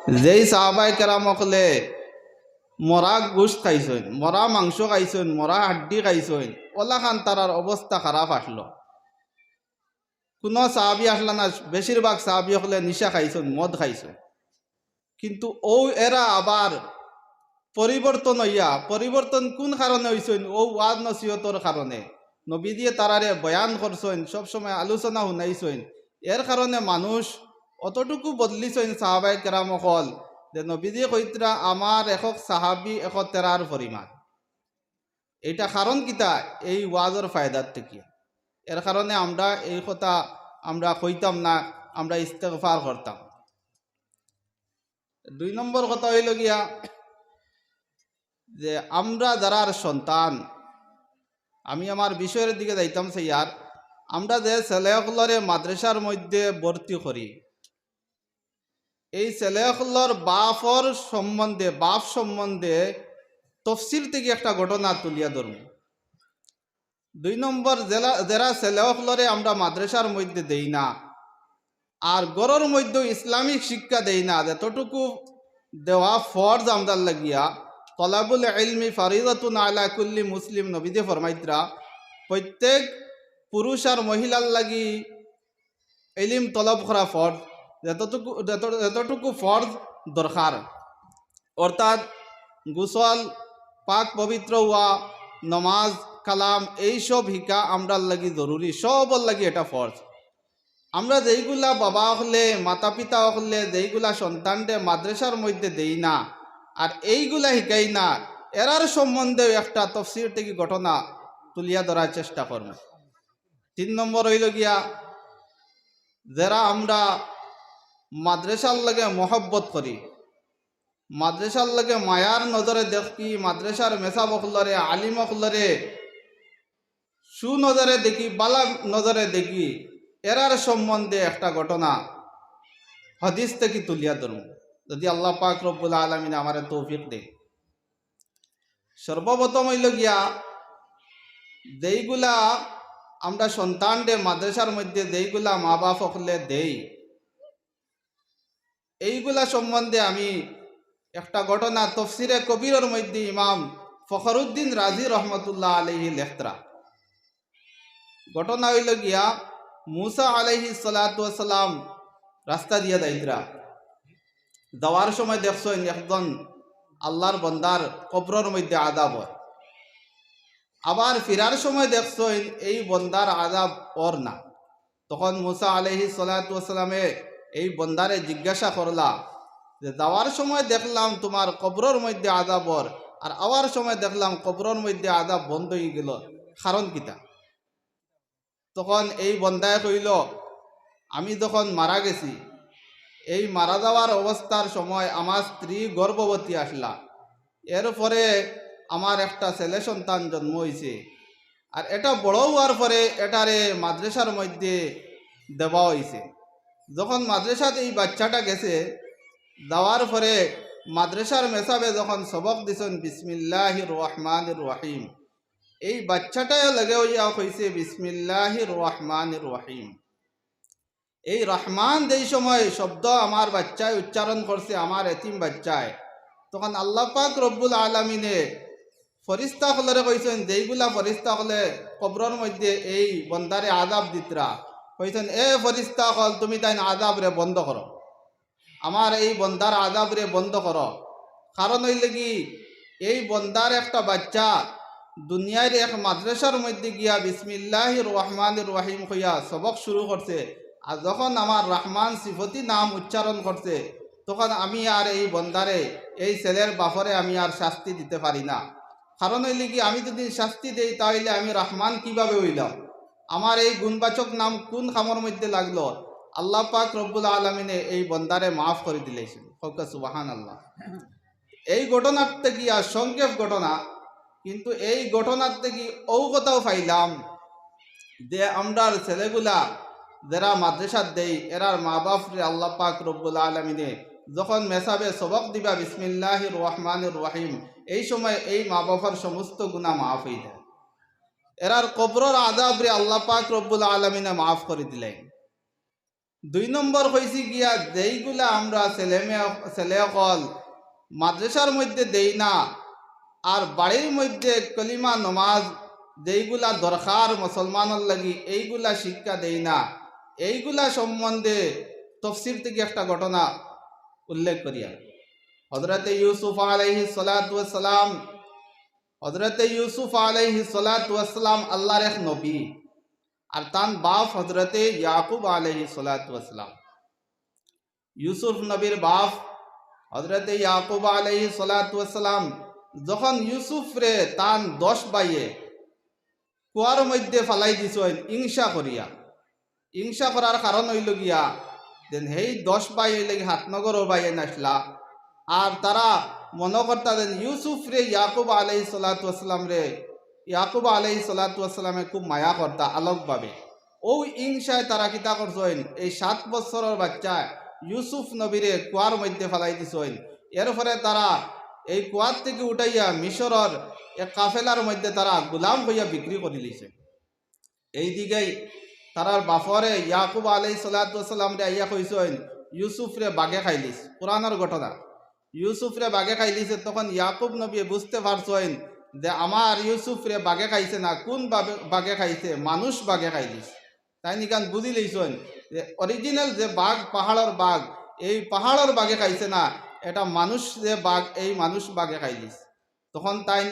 যেই সাহাবায়ে কেরাম হকলে মরা গোস্ত খাইছেন, মরা মাংস খাইছেন, মরা হাড্ডি খাইছেন, ওলা খান তারার অবস্থা খারাপ আসলো। কোনো সাহাবি আসলা না, বেশিরভাগ সাহাবি হকলে নিশা খাইছেন, মদ খাইছেন। কিন্তু ও এরা আবার পরিবর্তন হইয়া, পরিবর্তন কোন কারণে হইছেন? ও ওয়াজ নসিহতর কারণে। নবী দিয়ে তারারে বয়ান করছেন, সবসময় আলোচনা শুনাইছেন। এর কারণে মানুষ অতটুকু বদলিছেন সাহাবায়ে কেরাম হল যে নবী দিয়ে কইতরা আমার একক সাহাবি 113 পরিমাণ। এইটা কারণ কিতা? এই ওয়াজের ফায়দার থেকে। এর কারণে আমরা এই কথা আমরা কইতাম না, আমরা ইস্তেগফার করতাম। 2 নম্বর কথা হইল গিয়া যে আমরা যারার সন্তান, আমি আমার বিষয়ের দিকে যাইতাম ইয়ার, আমরা যে ছেলেগুলোরে মাদ্রাসার মধ্যে ভর্তি করি, এই ছেলেগুলোর বাপর সম্বন্ধে, বাপ সম্বন্ধে তফসিল থেকে একটা ঘটনা তুলিয়া ধরব। 2 নম্বর, যারা ছেলেগুলোরে আমরা মাদ্রাসার মধ্যে দেই না আর গড়ের মধ্যে ইসলামিক শিক্ষা দেই না, যতটুকু দেওয়া ফরজ আমদার লাগিয়া, তলাবুল ইলমি ফারিদাতুন আলা কুল্লি মুসলিম, নবীদে ফরমাইতরা প্রত্যেক পুরুষ আর মহিলার লাগি ইলম তলব করা ফরজ, যতটুকু ফরজ দরকার, অর্থাৎ গোসল, পাক পবিত্র হওয়া, নমাজ, কালাম, এইসব শিকা আমরার লাগি জরুরি, সবর লাগি এটা ফরজ। আমরা যেইগুলা বাবা হলে, মাতা পিতা হলে যেইগুলা সন্তানকে মাদ্রাসার মধ্যে দেই না আর এইগুলা শিকাই না, এরার সম্বন্ধে একটা তফসির থেকে ঘটনা তুলিয়া ধরার চেষ্টা করব। 3 নম্বর হইল গিয়া, যারা আমরা মাদ্রাসার লাগে মহব্বত করি, মাদ্রাসার লাগে মায়ার নজরে দেখি, মাদ্রাসার মেসাব হলরে, আলিম হলরে সুনজরে দেখি, বালা নজরে দেখি, এরার সম্বন্ধে একটা ঘটনা হাদিস থেকে তুলিয়া ধরুন, যদি আল্লাহ পাক রব্বুল আলামিন আমারে তৌফিক দে। সর্বপ্রথম হইল গিয়া, যেইগুলা আমরা সন্তানকে মাদ্রাসার মধ্যে যেইগুলা মা বাপ হকলে দেই, এইগুলা সম্বন্ধে আমি একটা ঘটনা তফসিরে কবিরের মধ্যে ইমাম ফখরুদ্দিন রাজি রহমতুল্লাহ আলাইহি লেখতরা। ঘটনা হইল গিয়া, মুসা আলাইহি সালাতু ওয়াসালাম রাস্তা দিয়া যাইতরা, যাওয়ার সময় দেখছেন একজন আল্লাহর বন্দার কবরের মধ্যে আযাব হয়। আবার ফিরার সময় দেখছেন এই বন্দার আযাব ওর না। তখন মুসা আলাইহি সালাতু ওয়াসালামে এই বন্দারে জিজ্ঞাসা করলা যে যাওয়ার সময় দেখলাম তোমার কবরের মধ্যে আযাব ওর, আর আওয়ার সময় দেখলাম কবরের মধ্যে আযাব বন্ধ হয়ে গেল, কারণ কিতা? তখন এই বন্দায় কইল, আমি যখন মারা গেছি, এই মারা যাওয়ার অবস্থার সময় আমার স্ত্রী গর্ভবতী আসলা, এরপরে আমার একটা ছেলে সন্তান জন্ম হয়েছে, আর এটা বড় হওয়ার পরে এটারে মাদ্রাসার মধ্যে দেওয়া হয়েছে। যখন মাদ্রাসাতে এই বাচ্চাটা গেছে, যাওয়ার পরে মাদ্রাসার মেসাবে যখন সবক দিছেন বিসমিল্লাহির রহমানির রহিম, এই বাচ্চাটাও লেগে হইয়া হয়েছে বিসমিল্লাহির রহমানির রহিম। এই রহমান যেই সময় শব্দ আমার বাচ্চায় উচ্চারণ করছে, আমার এতিম বাচ্চায়, তখন আল্লাহ পাক রব্বুল আলামিনে ফরিস্তা হলরে কইছেন, যেইগুলা ফরিস্তা হলে কবরের মধ্যে এই বন্দারে আযাব দিতরা, কইছেন এ ফরিস্তা হল তুমি তাই আযাব রে বন্ধ করো, আমার এই বন্দার আযাব রে বন্ধ করো। কারণ হইলে কি, এই বন্দার একটা বাচ্চা দুনিয়ার এক মাদ্রাসার মধ্যে গিয়া বিসমিল্লাহির রহমানির রহিম হইয়া সবক শুরু করছে, আর যখন আমার রহমান সিফতি নাম উচ্চারণ করছে, তখন আমি আর এই বন্দারে, এই ছেলের বাপরে আমি আর শাস্তি দিতে পারি না। কারণ হইলে কি, আমি যদি শাস্তি দেই তাহলে আমি রহমান কিভাবে হইলাম? আমার এই গুণবাচক নাম কোন খামর মধ্যে লাগলো? আল্লাহ পাক রব্বুল আলামিনে এই বন্দারে মাফ করে দিলেছেন। সুবহানাল্লাহ। এই ঘটনার থেকে আর সংক্ষেপ ঘটনা, কিন্তু এই ঘটনার থেকে ও কথাও পাইলাম যে আমরার ছেলেগুলা যারা মাদ্রাসাত দেই, এরার মা বাপরে আল্লাহ পাক রব্বুল আলামিনে যখন মেসাবে সবক দিবা বিসমিল্লাহির রহমানির রহিম, এই সময় এই মা বাবার সমস্ত গুনাহ মাফ হয়ে যায়। এরার কবরের আযাব রে আল্লাহ পাক রব্বুল আলামিনে মাফ করে দিলেন। দুই নম্বর হয়েছে গিয়া যেইগুলা আমরা ছেলে অকল মাদ্রাসার মধ্যে দেই না, আর বাড়ির মধ্যে কলিমা নমাজ যেইগুলা দরকার মুসলমানের লাগি এইগুলা শিক্ষা দেই না, এইগুলা সম্বন্ধে তফসির থেকে একটা ঘটনা উল্লেখ করিয়া। হযরতে ইউসুফ আলাইহিস সালাতু ওয়াস সালাম, হযরতে ইউসুফ আলাইহিস সালাতু ওয়াস সালাম আল্লাহর এক নবী, আর তান বাপ হযরতে ইয়াকুব আলাইহিস সালাতু ওয়াস সালাম। ইউসুফ নবীর বাপ হযরতে ইয়াকুব আলাইহিস সালাতু ওয়াস সালাম যখন ইউসুফ রে তান 10 ভাইয়ে কুয়ার মধ্যে ফালাই দিছেন হিংসা করিয়া। হিংসা করার কারণ হইল গিয়া দেন হেই 10 ভাই হইলে হাতনগর ভাইয়ে নাসলা, আর তারা মনে করতা দেন ইউসুফ রে ইয়াকুব আলাইহিস সালাতু ওয়াস সালাম রে, ইয়াকুব আলাইহিস সালাতু ওয়াস সালামে খুব মায়া করতা আলোকভাবে। ও হিংসায় তারা কিতা করছেন, এই 7 বছরের বাচ্চা ইউসুফ নবীরে কুয়ার মধ্যে ফালাই দিছেন। এরপরে তারা এই কুয়ার থেকে উঠাইয়া মিশরের এক কাফেলার মধ্যে তারা গোলাম হইয়া বিক্রি করে দিয়েছে। এই দিকেই তারার বাফরে ইয়াকুব আলাইহিস সালাতু ওয়াস সালাম রে আইয়া কইছেন ইউসুফ রে বাগে খাইলিস। পুরানোর ঘটনা, ইউসুফ রে বাগে খাইলিছে। তখন ইয়াকুব নবী বুঝতে পারছেন যে আমার ইউসুফ রে বাগে খাইছে না, কোন বাগে খাইছে, মানুষ বাগে খাইলিস। তাই নিকান বুঝি লইছেন যে অরিজিনাল যে বাঘ পাহাড়ের বাঘ, এই পাহাড়ের বাগে খাইছে না, এটা মানুষ যে বাঘ, এই মানুষ বাগে খাইলিস। তখন তাই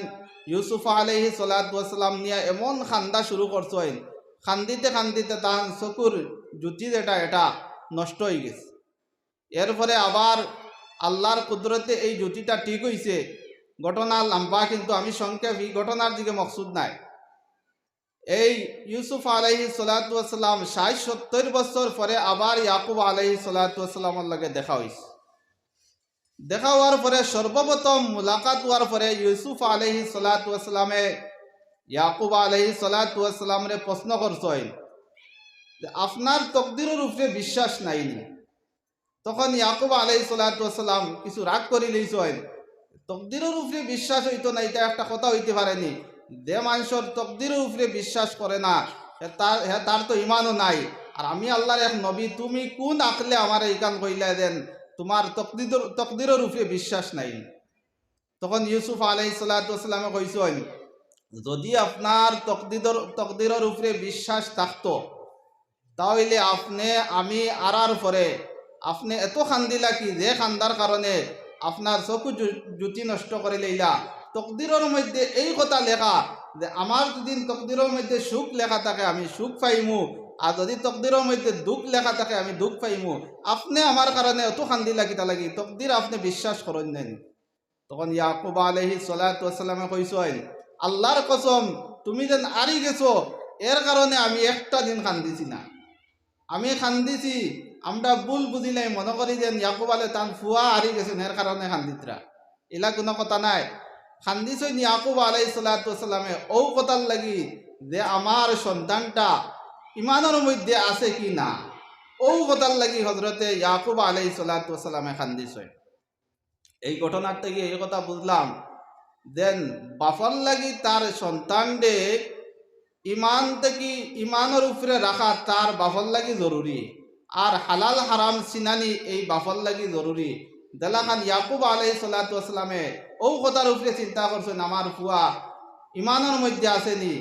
ইউসুফ আলাইহিস সালাতু ওয়াস সালাম নিয়ে এমন খান্দা শুরু করছেন, খান্দিতে খান্দিতে তার চকুর জুতি যেটা এটা নষ্ট হয়ে গেছে। এরপরে আবার আল্লাহর কুদরতে এই জুতিটা ঠিক হয়েছে। ঘটনা লম্বা, কিন্তু আমি সংক্ষেপ এই ঘটনার দিকে মকসুদ নাই। এই ইউসুফ আলাইহিস সালাতু ওয়াস সালাম 60-70 বছর পরে আবার ইয়াকুব আলাইহিস সালাতু ওয়াস সালামের লগে দেখা হয়েছে। দেখা হওয়ার পরে সর্বপ্রথম মুলাকাত হওয়ার পরে ইউসুফ আলাইহিস সালাতু ওয়াস সালামে ইয়াকুব আলাইহিস সালাতু ওয়াস সালামরে প্রশ্ন করছেন যে আপনার তকদিরের উপরে বিশ্বাস নাইনি। তখন ইয়াকুব আলাইহিস সালাতু ওয়াস সালাম কিছু রাগ করে লইছেন, তকদিরের উপরে বিশ্বাস হইতো না, এটা একটা কথা হইতে পারেনি। যে মানুষের তকদিরের উপরে বিশ্বাস করে না তার তো ইমানও নাই। আর আমি আল্লাহর এক নবী, তুমি কোন আকলে আমার এইখান কইলা দেন তোমার তকদিরের উপরে বিশ্বাস নাই। তখন ইউসুফ আলাইহিস সালাতু ওয়াস সালামে কইছেন যদি আপনার তকদিরের উপরে বিশ্বাস থাকতো তাহলে আপনি আমি আরার পরে আপনি এত খান্দিলা কি যে খান্দার কারণে আপনার চকু জুতি নষ্ট করে লইলা। তকদিরের মধ্যে এই কথা লেখা যে আমার যদি তকদিরের মধ্যে সুখ লেখা থাকে আমি সুখ পাইমু, আর যদি তকদিরের মধ্যে দুঃখ লেখা থাকে আমি দুঃখ পাইমু। আপনি আমার কারণে এত খান্দিলা কিতা লাগি, তকদির আপনি বিশ্বাস করেন নাই। তখন ইয়াকুব আলাইহিস সালাতু ওয়াস সালামে কইছেন আল্লাহর কসম তুমি যেন আরি গেছো, এর কারণে আমি একটা দিন খান্দিছি না। আমি খান্দিছি আমরা ভুল বুঝি নাই, মনে করি যেন ইয়াকুব আলে তান ফুয়া হারি গেছেন এর কারণে খান্দিতরা, এলা কোনো কথা নাই। খান্দিছেন ইয়াকুব আলাইহিস সালাতু ওয়াস সালামে ও কথার লাগি যে আমার সন্তানটা ইমানের মধ্যে আছে কি না, ও কথার লাগি হযরতে ইয়াকুব আলাইহিস সালাতু ওয়াস সালামে খান্দিছেন। এই ঘটনার থেকে এই কথা বুঝলাম দেন বাফর লাগি তার সন্তানরে ইমান থেকে ইমানের উপরে রাখা তার বাফর লাগি জরুরি, আর হালাল হারাম চিনানি এই বাফর লাগি জরুরি। দেলাখান ইয়াকুব আলাইহিস সালাতু ওয়াস সালামে ও কথার উপরে চিন্তা করছেন আমার ফুয়া ইমানের মধ্যে আসেনি,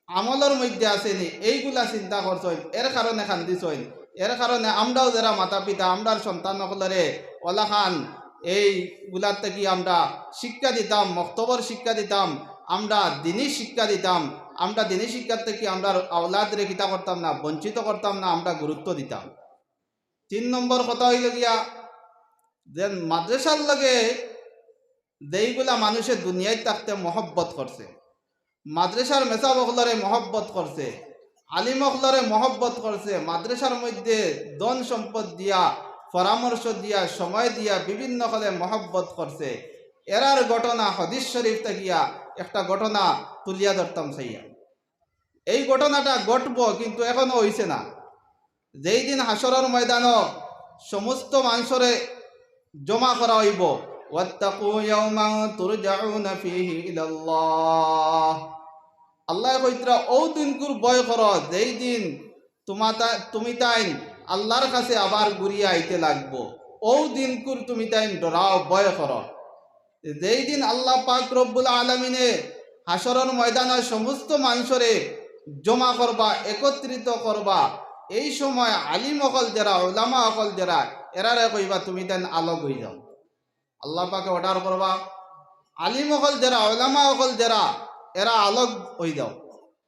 আমলের মধ্যে আসেনি, এইগুলা চিন্তা করছেন, এর কারণে খান্দিছেন। এর কারণে আমরাও যারা মাতা পিতা আমরার সন্তান সকলরে ওলাখান এইগুলার থেকে আমরা শিক্ষা দিতাম, মক্তবর শিক্ষা দিতাম, আমরা দিনই শিক্ষা দিতাম। আমরা দিনই শিক্ষার থেকে আমরা আওলাদরে কিতা করতাম না, বঞ্চিত করতাম না, আমরা গুরুত্ব দিতাম। 3 নম্বর কথা হইল গিয়া যে মাদ্রাসার লগে যেইগুলা মানুষে দুনিয়ায় থাকতে মহব্বত করছে, মাদ্রাসার মেসাব অকলরে মহব্বত করছে, আলিম অকলরে মহব্বত করছে, মাদ্রাসার মধ্যে ধন সম্পদ দিয়া পরামর্শ দিয়া সময় দিয়া বিভিন্ন হলে মহব্বত করছে, এরার ঘটনা হাদিস শরীফ থাকিয়া একটা ঘটনা তুলিয়া ধরতাম চাইয়া। এই ঘটনাটা ঘটব কিন্তু এখনো হইছে না। যেই দিন হাসরের ময়দানও সমস্ত মানুষরে জমা করা হইব, ওয়াত্তাকু ইয়াওমান তুরজাউনা ফীহি ইলাল্লাহ, আল্লাহ কইতরা ও দিনকুর ভয় কর যেই দিন তুমি তাই আল্লাহর কাছে আবার ঘুরিয়ে আইতে লাগবো। ও দিনকুর তুমি তাই ডরাও, ভয় করো। যেই দিন আল্লাহ পাক রব্বুল আলামিনে হাসরের ময়দানে সমস্ত মানুষরে জমা করবা, একত্রিত করবা, এই সময় আলিম অকল যারা, উলামা অকল যারা, এরারে কইবা তুমি তেন আলোক হয়ে যাও। আল্লাহ পাকে অর্ডার করবা, আলিম অকল যারা, উলামা অকল যারা, এরা আলোক হয়ে যাও।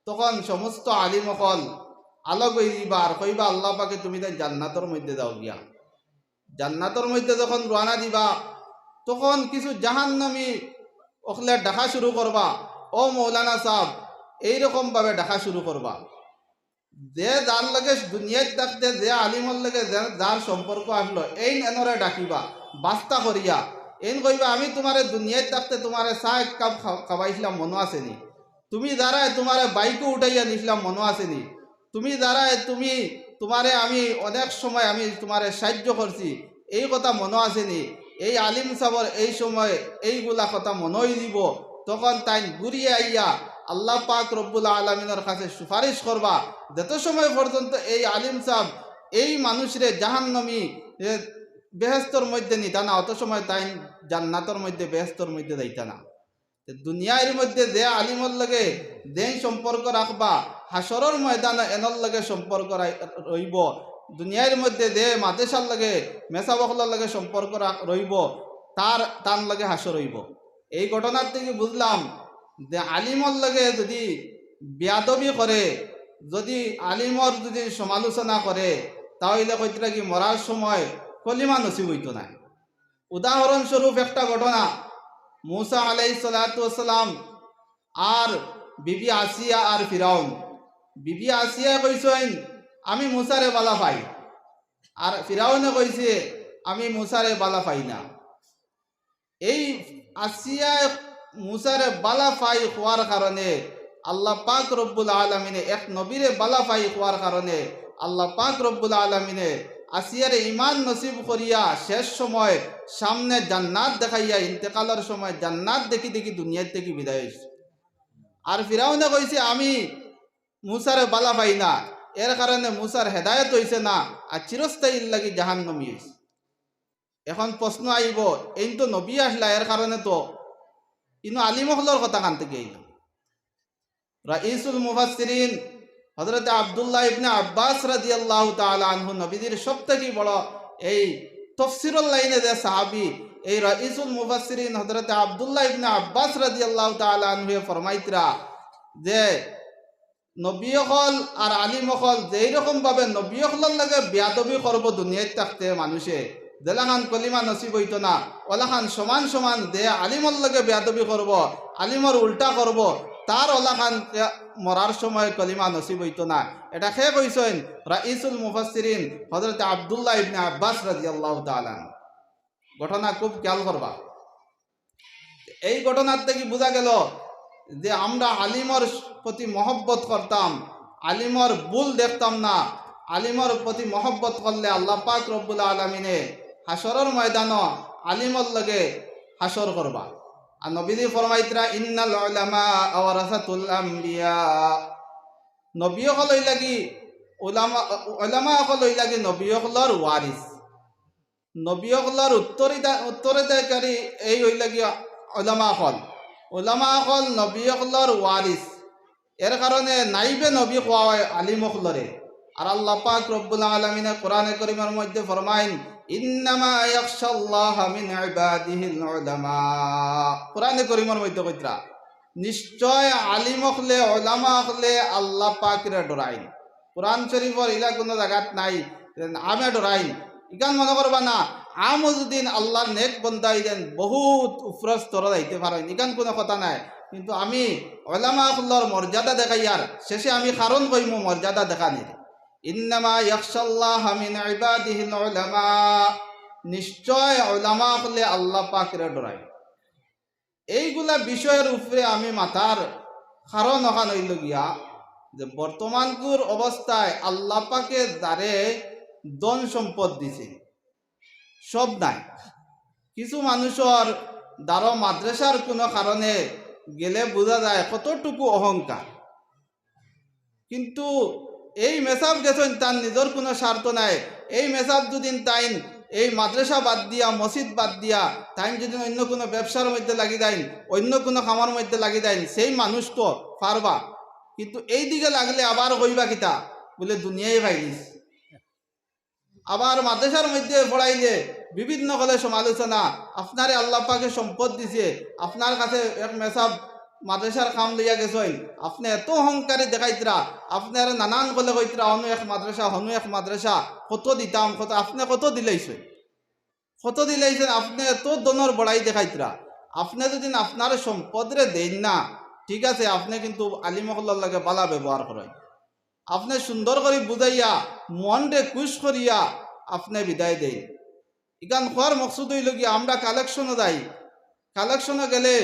তখন সমস্ত আলিম অকল আলোক হয়ে দিবা আর কইবা আল্লাহ পাকে তুমি তাই জান্নাতের মধ্যে যাও গিয়া। জান্নাতের মধ্যে যখন রওনা দিবা, তখন কিছু জাহান্নামী ওখলে ডাকা শুরু করবা, ও মৌলানা সাহেব, এইরকম ভাবে ডাকা শুরু করবা। যে যার লগে দুনিয়ায় থাকতে যে আলিমর লগে যার সম্পর্ক আসলো, এই এনরে ডাকিবা বাস্তা করিয়া। এন কইবা আমি তোমারে দুনিয়ায় থাকতে তোমারে চা এক কাপ খাওয়াইছিলাম, মনে আসেনি? তুমি দাঁড়ায় তোমারে বাইকও উঠাইয়া নিছিলাম, মনে আসেনি? তুমি দাঁড়ায় তোমারে আমি অনেক সময় আমি তোমারে সাহায্য করছি, এই কথা মনে আসেনি? এই আলিম সাবর এই সময় এইগুলা কথা মনেই দিব। তখন তাই ঘুরিয়ে আইয়া আল্লাহ পাক রব্বুল আলমিনের কাছে সুপারিশ করবা, যত সময় পর্যন্ত এই আলিম সাহেব এই মানুষরে জাহান্নামী বেহেস্তর মধ্যে নিতা না, অত সময় তাই জান্নাতের মধ্যে বেহেস্তর মধ্যে যাইতা না। দুনিয়ার মধ্যে যে আলিমর লগে যেই সম্পর্ক রাখবা, হাসরের ময়দানে এনর লগে সম্পর্ক রইব। দুনিয়ার মধ্যে যে মাদেশার লগে মেসাবকলার লগে সম্পর্ক রইব, তার লগে হাসর রইব। এই ঘটনার থেকে বুঝলাম যে আলিমর লগে যদি বেয়াদবি করে, যদি আলিমর যদি সমালোচনা করে, তাহলে কইতরা কি মরার সময় কলিমা নসিব হইত না। উদাহরণস্বরূপ একটা ঘটনা, মুসা আলাইহিস সালাতু ওয়াস সালাম আর বিবি আসিয়া আর ফিরাউন। বিবি আসিয়া কইছেন আমি মুসারে বালা পাই, আর ফিরাউনে কইছে আমি মুসারে বালা পাই না। এই আসিয়া মুসারে বালা পাই হওয়ার কারণে আল্লাহ পাক রব্বুল আলামিনে এক নবীরে বালা পাই হওয়ার কারণে আল্লাহ পাক রব্বুল আলামিনে আসিয়ারে ইমান নসিব করিয়া শেষ সময় সামনে জান্নাত দেখাইয়া ইন্তেকালের সময় জান্নাত দেখি দেখি দুনিয়ার থেকে বিদায় হয়েছে। আর ফিরাউনে কইছে আমি মুসারে বালা পাই না, এর কারণে মুসার হেদায়ত হইছে না, আর চিরস্থায়ীর লাগি জাহান্নামী হইছে। এখন প্রশ্ন আইব, এই তো নবী আসলা, এর কারণে তো ইনো আলিমহলর কথা কান থেকে আইল। রাইসুল মুফাসসিরিন হযরত আব্দুল্লাহ ইবনে আব্বাস রাদিয়াল্লাহু তাআলা আনহু, নবীদের সবথেকে বড় এই তাফসীরুল লাইনে যে সাহাবী, এই রাইসুল মুফাসসিরিন হযরত আব্দুল্লাহ ইবনে আব্বাস রাদিয়াল্লাহু তাআলা আনহু ফরমাইতরা যে নবী হল আর আলিম হল যেই রকম ভাবে নবী হলর লাগে বেয়াদবি করব দুনিয়ায় থাকতে মানুষে, জেলাখান কলিমা নসিব হইত না, ওলাখান সমান সমান দে আলিমর লাগে বেয়াদবি করব, আলিমর উল্টা করব, তার ওলাখান মরার সময় কলিমা নসিব হইত না। এটা খেয়ে কইছেন রাইসুল মুফাসসিরিন হযরত আব্দুল্লাহ ইবনে আব্বাস রাদিয়াল্লাহু তাআলা। ঘটনা খুব খেয়াল করবা। এই ঘটনার থেকে বোঝা গেল যে আমরা আলিমর প্রতি মহব্বত করতাম, আলিমর ভুল দেখতাম না। আলিমর প্রতি মহব্বত করলে আল্লাহ পাক রব্বুল আলামিনে হাসরের ময়দান আলিমর লগে হাসর করবা। আর নবীজি ফরমাইতরা ইন্নাল উলামা ওয়ারাসাতুল আমবিয়া, নবী হল হই লাগি উলামা হল হই লাগি নবী হলর ওয়ারিস, নবী হলর উত্তরাধিকারী এই হই লাগি উলামা হল। উলামা হল নবী হলর ওয়ারিস, এর কারণে নাইবে নবী কোয়া হয় আলিম হলরে। আর আল্লাহ পাক রব্বুল আলামিনে কোরআনে কারীমের মধ্যে ফরমাইন ইন্নামা ইয়াখশাল্লাহা মিন ইবাদিহিল উলামা। কোরআনে কারীমের মধ্যে কইতরা নিশ্চয় আলিম হলে উলামা হলে আল্লাহ পাকরে ডরাইন। কোরআন শরীফের ইলা কোনো জায়গাত নাই আমি ডরাইন, ইকান মনে করবা না আমজুদ্দিন আল্লাহর নেক বন্দা হইলেন বহুত উপর স্তরে যাইতে পারেন, ইকান কোনো কথা নাই। কিন্তু আমি উলামা হলর মর্যাদা দেখাইয়ার শেষে আমি কারণ কইমু মর্যাদা দেখানি। ইন্নামা ইয়াখশাল্লাহা মিন ইবাদিহিল উলামা, নিশ্চয় উলামা হলে আল্লাহ পাকরে ডরায়। এইগুলা বিষয়ের উপরে আমি মাথার কারণ ওখান হইল গিয়া যে বর্তমানকুর অবস্থায় আল্লাহ পাকে যারে ধন সম্পদ দিছে সব নাই। কিছু মানুষের দ্বারা মাদ্রাসার কোনো কারণে গেলে বোঝা যায় কতটুকু অহংকার, কিন্তু এই মেসাব গেছেন তার নিজের কোনো স্বার্থ নাই। এই মেসাব দুদিন তাইন এই মাদ্রাসা বাদ দিয়া মসজিদ বাদ দিয়া তাইন যদি অন্য কোনো ব্যবসার মধ্যে লাগি দেন, অন্য কোনো খামার মধ্যে লাগি দেন, সেই মানুষ তো পারবা। কিন্তু এই দিকে লাগলে আবার কইবা কিতা বলে দুনিয়ায় ভাইলিস। আবার মাদ্রাসার মধ্যে পড়াইলে বিভিন্ন কলে সমালোচনা, আপনারে আল্লাহ পাকে সম্পদ দিছে, আপনার কাছে এক মেসাব মাদ্রাসার কাম লইয়া গেছেন, আপনি এত অহংকারী দেখাইতরা, আপনার নানান কলে কইতরা হনু এক মাদ্রাসা কত দিতাম, কত আপনি কত দিলাইছেন, আপনি এত দনর বড়াই দেখাইতরা। আপনি যদি আপনার সম্পদরে দেন না, ঠিক আছে, আপনি কিন্তু আলিমহল্লার লাগে বালা ব্যবহার করেন, আপনি সুন্দর করে বুঝাইয়া মনরে খুশ করিয়া আপনি বিদায় দেন। ইকান খোয়ার মকসুদ হইল কি আমরা কালেকশনও যাই, কালেকশনে গেলে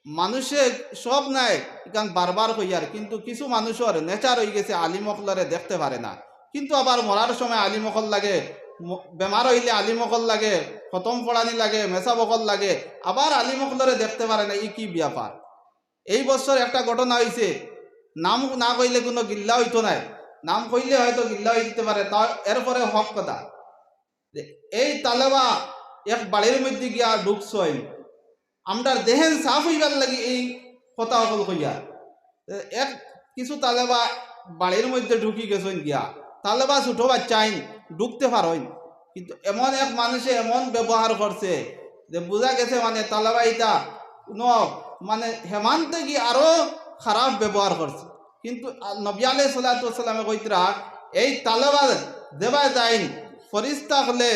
মানুষে সব নাই ইকান বারবার কইয়ার, কিন্তু কিছু মানুষের নেচার হয়ে গেছে আলিমকলরে দেখতে পারে না, কিন্তু আবার মরার সময় আলিমকল লাগে, বেমার হইলে আলিমকল লাগে, খতম পড়ানি লাগে, মেসাবকল লাগে, আবার আলিমকলরে দেখতে পারে না। ই কি ব্যাপার? এই বছর একটা ঘটনা হয়েছে, নাম না কইলে কোনো গিল্লা হইতো নাই, নাম কইলে হয়তো গিল্লা হয়ে দিতে পারে, তা এরপরে হক কথা। এই তালেবা এক বাড়ির মধ্যে গিয়া ঢুকছই, আমরা দেহেন সাফ হইবার লাগি এই কথা সকল কইয়া এক কিছু তালেবা বাড়ির মধ্যে ঢুকি গেছেন গিয়া, তালেবা ছোটো বাচ্চাইন ঢুকতে পারেন, কিন্তু এমন এক মানুষে এমন ব্যবহার করছে যে বোঝা গেছে মানে তালেবা ইটা কোনো মানে হেমান্তে গিয়ে আরো খারাপ ব্যবহার করছে। কিন্তু নবী আলাইহিস সালাতু ওয়াস সালামে কইতরা এই তালেবা দেবা যাইন ফরিস্তা হলে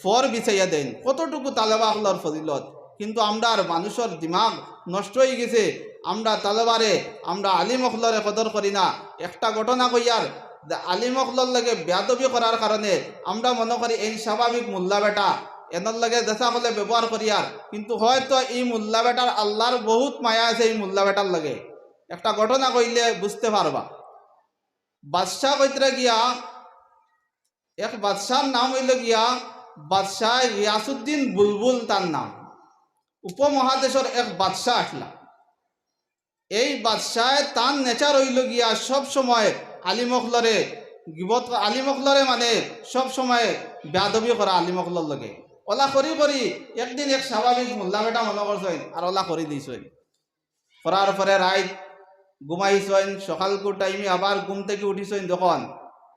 ফর বিছাইয়া দেন, কতটুকু তালেবা হলার ফজিলত। কিন্তু আমরা আর মানুষের দিমাগ নষ্ট হয়ে গেছে, আমরা তালেবারে আমরা আলিমখলরে কদর করি না। একটা ঘটনা কইয়ার, আলিমখলর লাগে বেয়াদবি করার কারণে আমরা মনে করি এই স্বাভাবিক মোল্লা বেটা এনার লাগে দেশা হলে ব্যবহার করিয়ার, কিন্তু হয়তো এই মোল্লা বেটার আল্লাহর বহুত মায়া আছে এই মোল্লা বেটার লাগে। একটা ঘটনা কইলে বুঝতে পারবা। বাদশাহ কইতরা গিয়া, এক বাদশার নাম হইল গিয়া বাদশাহ রিয়াসুদ্দিন বুলবুল, তার নাম। উপমহাদেশের এক বাদশাহ আসলা। এই বাদশাহ তার নেচার হইল গিয়া সব সময় আলিমখলরে গিবত, আলিমখলরে মানে সব সময় বেয়াদবি করা আলিমখলর লগে। ওলা করি করি একদিন এক স্বাভাবিক মোল্লা বেটা মনে করছেন আর ওলা করে দিয়েছেন। করার পরে রাত ঘুমাইছেন, সকালকু টাইমে আবার ঘুম থেকে উঠিছেন,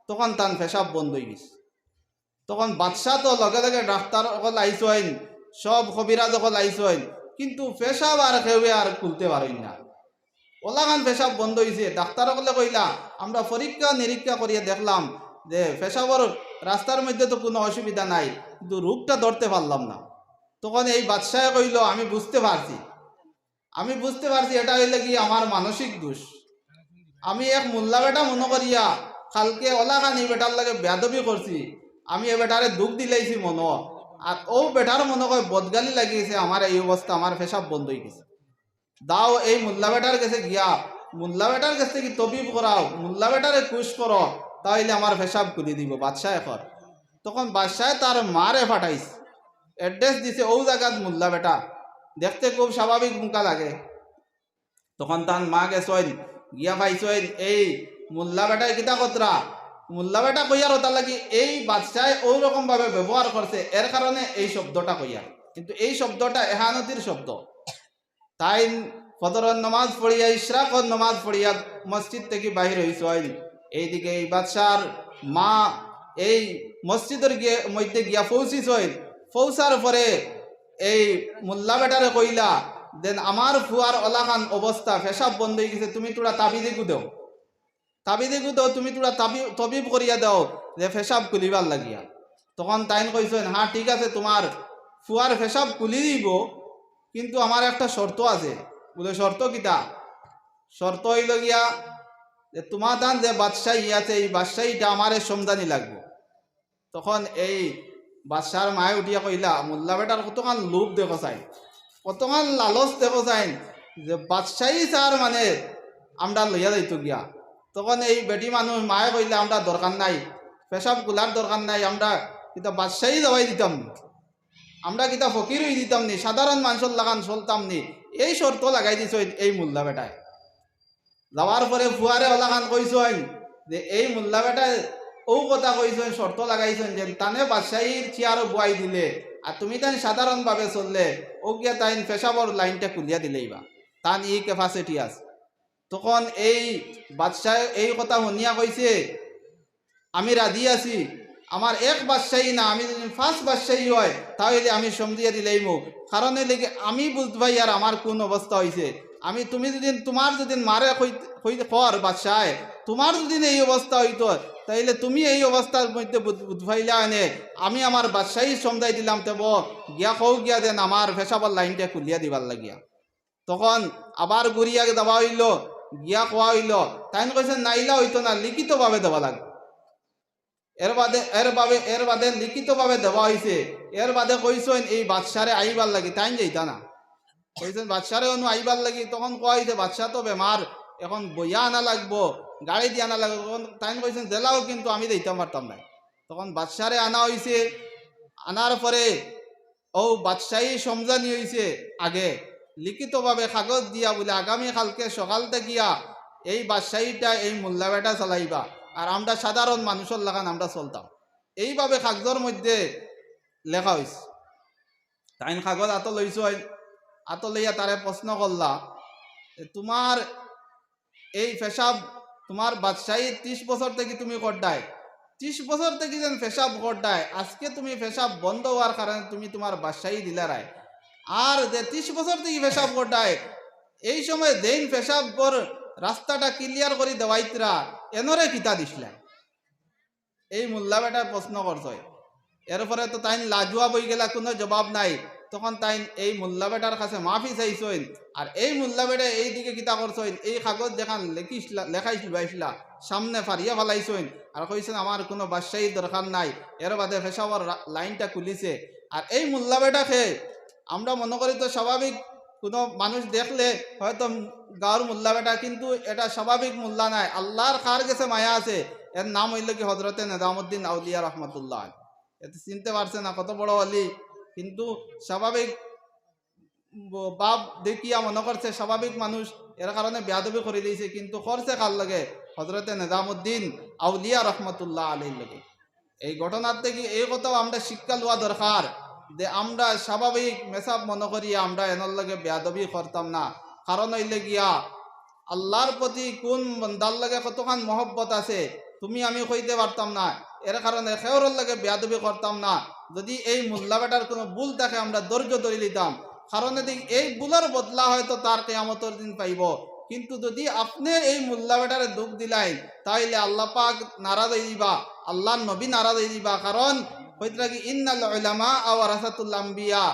তখন তার পেশাব বন্ধ হয়ে গেছে। তখন বাদশাহ তো লগে লগে ডাক্তার সকল আইসেন, সব কবিরাজ সকল আইসেন, কিন্তু পেশাব আর কেউ আর খুলতে পারেন না। ওলাখান পেশাব বন্ধ হয়েছে। ডাক্তার সকলে কইলা আমরা পরীক্ষা নিরীক্ষা করিয়া দেখলাম যে পেশাবর রাস্তার মধ্যে তো কোনো অসুবিধা নাই, কিন্তু রোগটা ধরতে পারলাম না। তখন এই বাদশাহ কইল আমি বুঝতে পারছি এটা হইলে কি আমার মানসিক দোষ। আমি এক মোল্লা বেটা মনে করিয়া কালকে ওলাখান এই বেটার লাগে বেয়াদবি করছি, আমি এ বেটারে দুঃখ দিলাইছি মনো, আর ও বেটার মনে করে বদগালি লাগিয়েছে, আমার এই অবস্থা, আমার পেশাব বন্ধ হয়ে গেছে। দাও এই মোল্লা বেটার কাছে গিয়া মোল্লা বেটার কাছে কি তবিব করাও, মোল্লা বেটারে খুশ করো, তাইলে আমার পেশাব খুলি দিব বাদশাহ এখন। তখন বাদশাহ তার মারে ফাটাইছে, অ্যাড্রেস দিছে ও জায়গাত মোল্লা বেটা, দেখতে খুব স্বাভাবিক মুখা লাগে। তখন তার মা গেছেন গিয়া পাইছেন এই মোল্লা বেটায় কিতা কতরা, মোল্লা বেটা কইয়ার ওটা লাগি এই বাদশাহ ওই রকম ভাবে ব্যবহার করছে, এর কারণে এই শব্দটা কইয়ার। কিন্তু এই শব্দটা এহানতির শব্দ। তাই ফজরের নমাজ পড়িয়া ইশরাকর নমাজ পড়িয়া মসজিদ থেকে বাহির হইছেন, এইদিকে এই বাদশার মা এই মসজিদের মধ্যে গিয়া পৌঁছিছেন। পৌঁছার পরে এই মোল্লা বেটারে কইলা দেন আমার ফুয়ার ওলাখান অবস্থা, পেশাব বন্ধ হয়ে গেছে, তুমি তোরা তাবিদে গুদেও, তুমি তোরা তবিব করিয়া দাও যে পেশাব খুলিবার লাগিয়া। তখন তাইন কইছেন হ্যাঁ ঠিক আছে, তোমার ফুয়ার পেশাব খুলি দিব, কিন্তু আমার একটা শর্ত আছে। বলে শর্ত কিতা? শর্ত হইল গিয়া যে তোমার দান যে বাদশাহী আছে এই বাদশাহীটা আমারে সমদানি লাগবে। তখন এই বাদশার মায়ে উঠিয়া কইলা মোল্লা বেটার কতখান লোভ দেখো চাই, কতখান লালচ দেখো চাই যে বাদশাহী চার মানে আমরা লইয়া যাইতো গিয়া। তখন এই বেটি মানুষ মায়ে কইলা আমরা দরকার নাই, পেশাব গুলার দরকার নাই, আমরা কিতা বাদশাহী যাওয়াই দিতাম নি, আমরা কিতা ফকির হয়ে দিতাম নি, সাধারণ মানুষের লাগান চলতাম নি। এই শর্ত লাগাই দিছ এই মোল্লা বেটায়। যাওয়ার পরে ফুয়ারে ওলাখান কইছেন যে এই মোল্লা বেটা ও কথা কইছেন, শর্ত লাগাইছেন যে তানে বাদশাহীর চেয়ারও বুয়াই দিলে আর তুমি তাই সাধারণভাবে চললে ও গিয়া তাই পেশাবর লাইনটা খুলিয়া দিলেই বা তান ই ক্যাপাসিটি আছে। তখন এই বাদশাহ এই কথা শুনিয়া কইছে, আমি রাজি আছি, আমার এক বাদশাহী না, আমি যদি 5 বাদশাহী হয় তাহলে আমি সমঝিয়ে দিলেই মো। কারণ লেগে আমি বুঝতে পাই আর আমার কোন অবস্থা হয়েছে। আমি তুমি যদি তোমার যদি মারে কর বাদশাহ, তোমার যদি এই অবস্থা হইতো তাইলে তুমি এই অবস্থার মধ্যে বুঝবাইলা এনে আমি আমার বাদশাহী সমঝাই দিলাম তেব গিয়া কৌ গিয়া দেন আমার ফেসাবার লাইনটা খুলিয়া দিবার লাগিয়া। তখন আবার ঘুরিয়া দেওয়া হইল, গিয়া কোয়া হইল, তাই কইছে নাইলা হইতো না, লিখিতভাবে দেওয়া লাগবে। এর বাদে লিখিতভাবে দেওয়া হয়েছে। এর বাদে কইছেন এই বাদশারে আইবার লাগি, তাই যাইতা না, কইছেন বাদশারে অনু আইবার লাগি। তখন কোয়া হয়েছে বাদশাহ তো বেমার, এখন বইয়া আনা লাগবো, গাড়ি দিয়ে আনা লাগবে। তখন তাই কইছেন জেলাও কিন্তু আমি দিতাম পারতাম না। তখন বাদশারে আনা হয়েছে। আনার পরে ও বাদশাহী সমঝানি হয়েছে, আগে লিখিতভাবে কাগজ দিয়া বলে আগামী কালকে সকাল থেকে এই বাদশাহীটা এই মোল্লা বেটা চালাইবা আর আমরা সাধারণ মানুষের লাগান আমরা চলতাম। এইভাবে কাগজের মধ্যে লেখা হয়েছে। তাই কাগজ আত লইছ, আত লইয়া তারে প্রশ্ন করলা, তোমার এই পেশাব তোমার বাদশাহী 30 বছর থেকে তুমি করডায়, 30 বছর থেকে যেন পেশাব করডায়, আজকে তুমি পেশাব বন্ধ হওয়ার কারণে তুমি তোমার বাদশাহী দিলারায়। আর যে 30 বছর থেকে পেশাব করডায় এই সময় দেন পেশাব কর রাস্তাটা ক্লিয়ার করে দেওয়াইতরা এনরে কিতা দিসলা। এই মোল্লা বেটার প্রশ্ন করছে। এরপরে তো তাই লাজুয়া বই গেলা, কোনো জবাব নাই। তখন তাই এই মোল্লা বেটার কাছে মাফি চাইছেন। আর এই মোল্লা বেটা এই দিকে কিতা করছেন, এই কাগজ দেখান লেখাইছিল সামনে ফারিয়া ফেলাইছেন আর কইছেন আমার কোনো বাদশাহী দরকার নাই। এর বাদে পেশাবর লাইনটা খুলিছে। আর এই মোল্লা বেটাকে আমরা মনে করি তো স্বাভাবিক কোনো মানুষ দেখলে হয়তো গাঁর মোল্লা বেটা, কিন্তু এটা স্বাভাবিক মোল্লা নাই, আল্লাহর কার গেছে মায়া আছে। এর নাম হইল কি হজরতে নিজামুদ্দিন আউলিয়া রহমতুল্লাহ। এতে চিনতে পারছে না কত বড় অলি, কিন্তু স্বাভাবিক বাপ দেখিয়া মনে করছে স্বাভাবিক মানুষ, এর কারণে বেয়াদবি করে দিয়েছে, কিন্তু করছে কার লাগে, হজরতে নিজামুদ্দিন আউলিয়া রহমতুল্লাহ আলীর লাগে। এই ঘটনার থেকে এই কথাও আমরা শিক্ষা লওয়া দরকার যে আমরা স্বাভাবিক মেসাব মনে করিয়া আমরা এনার লাগে বেয়াদবি করতাম না। কারণ হইলে গিয়া আল্লাহর প্রতি কোন বন্দার লাগে কতখান মহব্বত আছে তুমি আমি কইতে পারতাম না। এর কারণে খেওরের লাগে বেয়াদবি করতাম না। যদি এই মোল্লা বেটার কোনো ভুল থাকে আমরা ধৈর্য ধরে নিতাম, কারণ এই ভুলের বদলা হয়তো তার কিয়ামতের দিন পাইব। কিন্তু যদি আপনি এই মোল্লা বেটারে দুঃখ দিলাই তাইলে আল্লাহ পাক নারাজ হয়ে দিবা, আল্লাহর নবী নারাজ হয়ে দিবা। কারণ কইতরা কি ইন্নাল উলামা ওয়ারাসাতুল আম্বিয়া,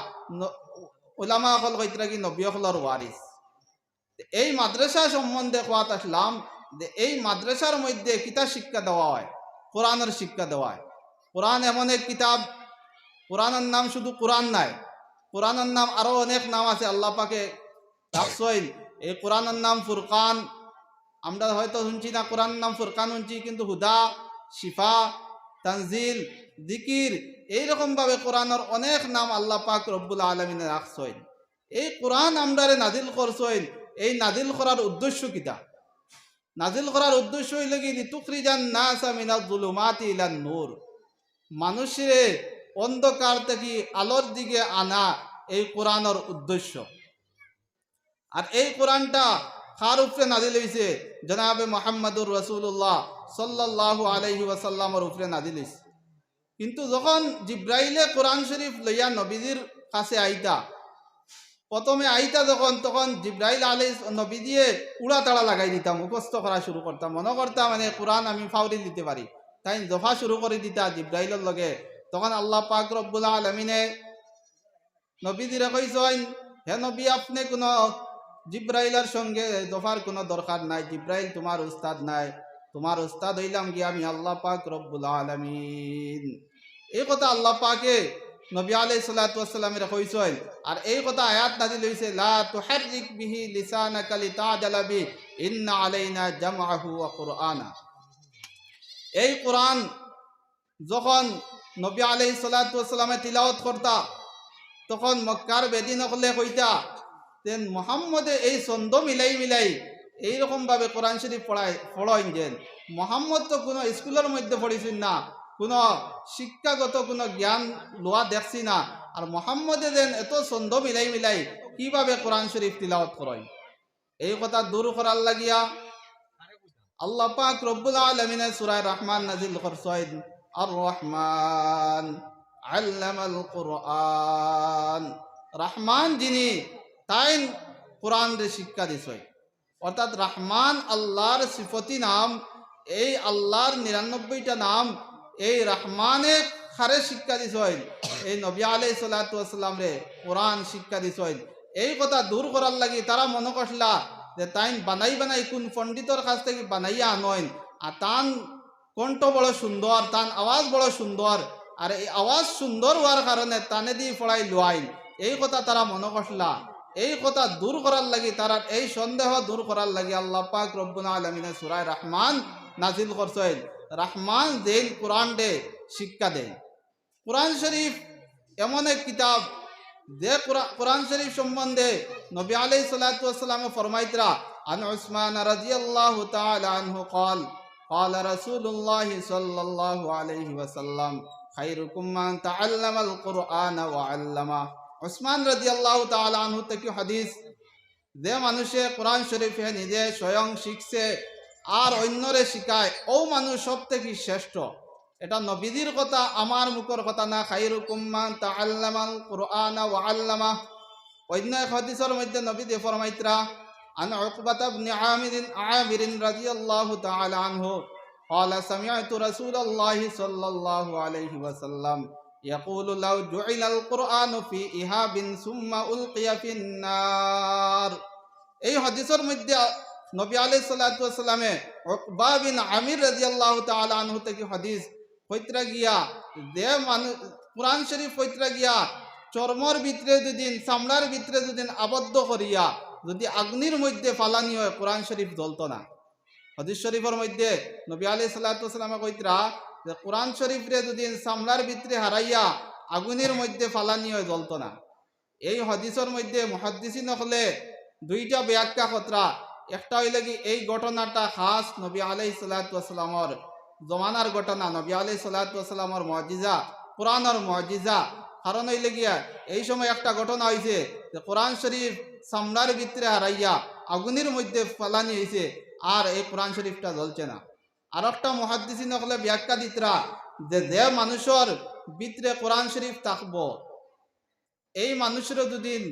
উলামা হল কইতরা কি নবী হলর ওয়ারিস। এই মাদ্রাসা সম্বন্ধে কোয়াত আসলাম যে এই মাদ্রাসার মধ্যে কিতাব শিক্ষা দেওয়া হয়, কোরআনের শিক্ষা দেওয়া হয়। কোরআন এমন এক কিতাব, কোরআনের নাম শুধু কোরআন নাই, কোরআনের নাম আরো অনেক নাম আছে। আল্লাহ পাকে ডাকছেন এই কোরআনের নাম ফুরকান। আমরা হয়তো শুনছি না কোরআনের নাম ফুরকান শুনছি, কিন্তু হুদা, শিফা, তানজিল, জিকির এইরকম ভাবে কোরআনের অনেক নাম আল্লাহ পাক রব্বুল আলামিনে রাখছেন। এই কোরআন আমরারে নাজিল করছেন, এই নাজিল করার উদ্দেশ্য কিতা? নাজিল করার উদ্দেশ্য হইল কি লিতুখরিজান নাসা মিনাজ যুলুমাতি ইলান নূর, মানুষের অন্ধকার থেকে আলোর দিকে আনা এই কোরআনের উদ্দেশ্য। আর এই কোরআনটা কার উপরে নাজিল হয়েছে? জনাবে মুহাম্মদুর রাসূলুল্লাহ সাল্লাল্লাহু আলাইহি ওয়াসাল্লামের উপরে নাজিল হয়েছে। কিন্তু যখন জিব্রাইলে কোরআন শরীফ লইয়া নবীজির কাছে আইতা, প্রথমে আইতা যখন, তখন জিব্রাইল আলাইহিস নবী দিয়ে উড়া তাড়া লাগাই দিতাম, মুখস্থ করা শুরু করতাম, মনে করতাম মানে কোরআন আমি ফাউরি দিতে পারি। তাই জফা শুরু করে দিতা জিব্রাইলের লগে। তখন আল্লাহ পাক রব্বুল আলামিনে নবীজিরে কইছেন, হে নবী আপনি কোনো জিব্রাইলের সঙ্গে জফার কোনো দরকার নাই, জিব্রাইল তোমার উস্তাদ নাই, তোমার উস্তাদ হইলাম কি আমি আল্লাহ পাক রব্বুল আলামিন। এই কথা আল্লাহ পাকে নবী আলাইহিস সালাতু ওয়াস সালামের কইছেন। আর এই কথা আয়াত নাযিল হইছে, লা তুহাররিক বিহি লিসানাকা লিতাজালা বি ইন্না আলাইনা জামআহু ওয়া কুরআনা। এই কোরআন যখন নবী আলাইহিস সালাতু ওয়াস সালামে তিলাওয়াত করতা, তখন মক্কার বেদিন হলে কইতা তেন মুহাম্মদে এই ছন্দ মিলাই মিলাই এইরকমভাবে কোরআন শরীফ পড়াইন যে মোহাম্মদ তো কোনো স্কুলের মধ্যে পড়েছেন না, কোনো শিক্ষাগত কোনো জ্ঞান লোয়া দেখছি না, আর মোহাম্মদে যেন এত ছন্দ মিলাই মিলাই কিভাবে কোরআন শরীফ তিলাওয়াত করেন। এই কথা দূর করার লাগিয়া আল্লাহ পাক রব্বুল আলামিনের সূরা রহমান নাজিল করছেন, আর রহমান আল্লামাল কুরআন, রহমান যিনি তাই কোরআন রে শিক্ষা দিছেন। অর্থাৎ রহমান আল্লাহর সিফতি নাম, এই আল্লাহর ৯৯টা নাম, এই রহমানে খারে শিক্ষা দিছেন, এই নবী আলাইহিস সালাতু ওয়াস সালাম রে কোরআন শিক্ষা দিছেন। এই কথা দূর করার লাগি তারা মনে করলা যে তাই বানাই বানাই কোন পণ্ডিতর কাছ থেকে বানাইয়া আনইন, আর তান কণ্ঠ বড় সুন্দর, তান আওয়াজ বড় সুন্দর, আর এই আওয়াজ সুন্দর হওয়ার কারণে তানে দিয়ে পড়াই লোয়াইন। এই কথা তারা মনে করলা। এই কথা দূর করার লাগি, তারা এই সন্দেহ দূর করার লাগি আল্লাহ পাক রব্বুল আলামিনের সূরা রহমান নাজিল করছেন। রহমান যেন কোরআন দে শিক্ষা দেন। কোরআন শরীফ এমন এক কিতাব যে কোরআন শরীফ সম্বন্ধে নবী আলাইহিস সালাতু ওয়াস সালাম ফরমাইতরা, আন উসমান রাদিয়াল্লাহু তাআলা আনহু قال قال رسول الله صلى الله عليه وسلم خيركم من تعلم القرآن وعلمه। উসমান রাদিয়াল্লাহু তাআলা আনহু থেকে হাদিস, যে মানুষে কোরআন শরীফে নিজে স্বয়ং শিখছে আর অন্যরে শিখায়, ও মানুষ সব থেকে শ্রেষ্ঠ। এটা নবীদের কথা, আমার মুখের কথা না। খায়রুকুম মান তাআল্লামাল কুরআনা ওয়া আল্লামা। অন্য এক হাদিসের মধ্যে নবী দিয়ে ফরমাইতরা, আন উকবাতা ইবনে আমির রাদিয়াল্লাহু তাআলা আনহু قال سمعت رسول الله صلى الله عليه وسلم يقول لو جعل القرآن في إهاب ثم ألقي في النار। এই হাদিসের মধ্যে নবী আলাইহিস সালাতু ওয়াস সালামে উকবা বিন আমির রাদিয়াল্লাহু তাআলা আনহু থেকে হাদিস কইতরা গিয়া, যে মানুষ কোরআন শরীফ কইতরা গিয়া চর্মর ভিতরে দুদিন, চামড়ার ভিতরে দুদিন আবদ্ধ করিয়া যদি আগ্নির মধ্যে ফালানি হয়, কোরআন শরীফ জ্বলত না। হাদিস শরীফের মধ্যে নবী আলাইহিস সালাতু ওয়াস সালাম কইতরা যে কোরআন শরীফ রে দুদিন চামড়ার ভিতরে হারাইয়া আগুনের মধ্যে ফালানি হয়, জ্বলত না। এই হাদিসের মধ্যে মুহাদ্দিসিন হলে দুইটা ব্যাখ্যা কতরা। একটা হইলে কি এই ঘটনাটা খাস নবী আলাইহিস সালাতু ওয়াস সালামর জমানার ঘটনা, নবী আলাইহিস সালাতু ওয়াস সালামর মুজিজা, কোরআনের মুজিজা। কারণ হইলে গিয়া এই সময় একটা ঘটনা হয়েছে যে কোরআন শরীফ চামড়ার ভিতরে হারাইয়া আগুনের মধ্যে ফালানি হয়েছে, আর এই কোরআন শরীফটা জ্বলছে না। আর একটা মুহাদ্দিসিন হলে ব্যাখ্যা দিতরা যে যে মানুষের ভিতরে কোরআন শরীফ থাকবো, এই মানুষের দুদিন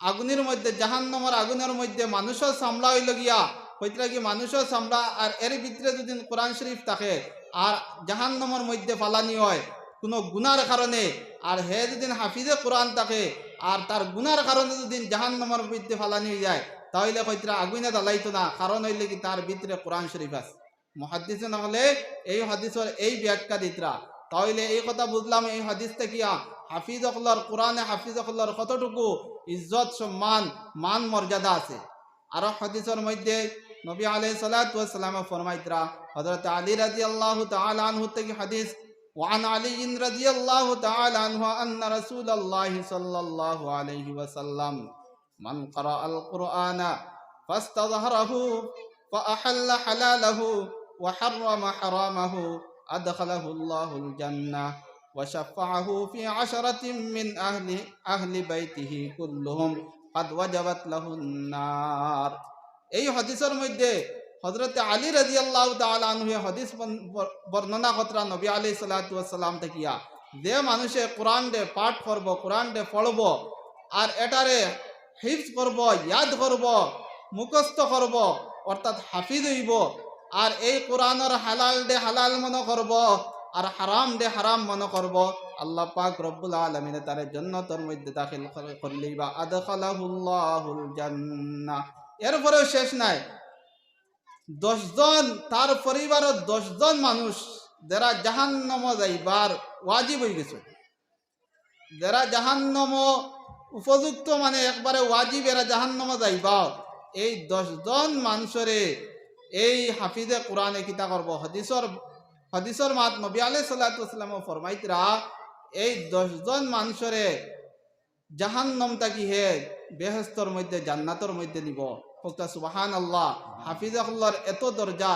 আগুনের মধ্যে, জাহান্নামের আগুনের মধ্যে মানুষের চামড়া হইল গিয়া কইতরা কি মানুষের চামড়া, আর এর ভিতরে দুদিন কোরআন শরীফ থাকে আর জাহান্নামের মধ্যে ফালানি হয় কোনো গুনার কারণে, আর হে দুদিন হাফিজে কোরআন থাকে আর তার গুনার কারণে দুদিন জাহান্নামের মধ্যে ফালানি হয়ে যায়, তাহলে কইতরা আগুনে জ্বালাইতো না। কারণ হইলে কি তার ভিতরে কোরআন শরীফ আছে। মুহাদ্দিসিন হলে এই হাদিসের এই ব্যাখ্যা দিতরা। তাহলে এই কথা বুঝলাম এই হাদিস থেকে হাফিজ অকলর, কোরআনে হাফিজ অকলর কতটুকু ইজ্জত, সম্মান, মান, মর্যাদা আছে। আর হাদিসের মধ্যে নবী আলাইহিস সালাতু ওয়াস সালাম ফরমাইতরা, হযরত আলী রাদিয়াল্লাহু তাআলা আনহু থেকে হাদিস, وعن علي رضي الله تعالى عنه أن رسول الله صلى الله عليه وسلم من قرأ القرآن فاستظهره فأحل حلاله وحرم حرامه أدخله الله الجنة وشفعه في 10 من أهل بيته كلهم قد وجبت له النار। এই হাদিসের মধ্যে হযরত আলী রাদিয়াল্লাহু তাআলা আনহু হাদিস বর্ণনা কতরা নবী আলাইহিস সালাতু ওয়াস সালাম থেকে, যে মানুষে কোরআন দে পাঠ করব, কোরআন দে পড়ব, আর এটারে হিফজ করব, ইয়াদ করব, মুখস্থ করব, অর্থাৎ হাফিজ হইব, আর এই কোরআনের হালাল দে হালাল মনে করব আর হারাম দে হারাম মনে করব, আল্লাহ পাক রব্বুল আলামিন তার জান্নাতের মধ্যে দাখিল করলেই বা আদখালাহুল্লাহুল জান্নাহ। এরপরেও শেষ নাই, 10 জন তার পরিবারের 10 জন মানুষ যারা জাহান্নামে যাইবার ওয়াজিব হয়ে গেছে, যারা জাহান্নাম উপযুক্ত, মানে একবারে ওয়াজিব, এরা জাহান্নামে যাইবা, এই 10 জন মানুষরে এই হাফিজে কোরআনে কিতা করব। হাদিসর মাত নবী আলাইহিস সালাতু ওয়াস সালাম ফরমাইতরা, এই 10 জন মানুষরে জাহান্নাম থাকি হে বেহেশতর মধ্যে, জান্নাতের মধ্যে নিব। হোক্তা সুবহানাল্লাহ। হাফিজাহুল্লাহর এত দরজা,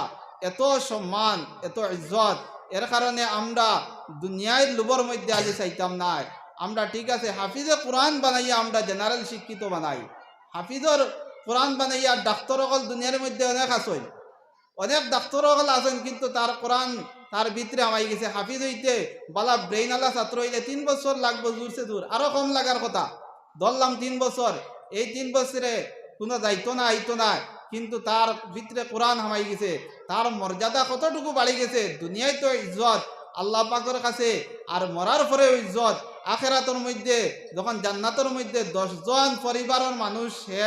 এত সম্মান, এত ইজ্জত, এর কারণে আমরা দুনিয়ার লোভর মধ্যে আজ চাইতাম না। আমরা ঠিক আছে হাফিজে কোরআন বানাইয়া আমরা জেনারেল শিক্ষিত বানাই, হাফিজর কোরআন বানাইয়া ডাক্তার অকল দুনিয়ার মধ্যে অনেক আছেন, অনেক ডাক্তার অকল আছেন, কিন্তু তার কোরআন তার ভিতরে আমাই গেছে। হাফিজ হইতে বালা ব্রেইন আলা ছাত্র হইলে 3 বছর লাগবে, জোরসে দূর আরো কম লাগার কথা, ধরলাম 3 বছর। এই 3 বছরে কোনো যাইতো না আইতো না, কিন্তু তার ভিতরে কোরআন হামাই গেছে, তার মর্যাদা কতটুকু বাড়ি গেছে। দুনিয়ায় তো ইজ্জত আল্লাহ পাকের কাছে, আর মরার পরে ইজ্জত আখেরাতের মধ্যে, যখন জান্নাতের মধ্যে 10 জন পরিবারের মানুষ সে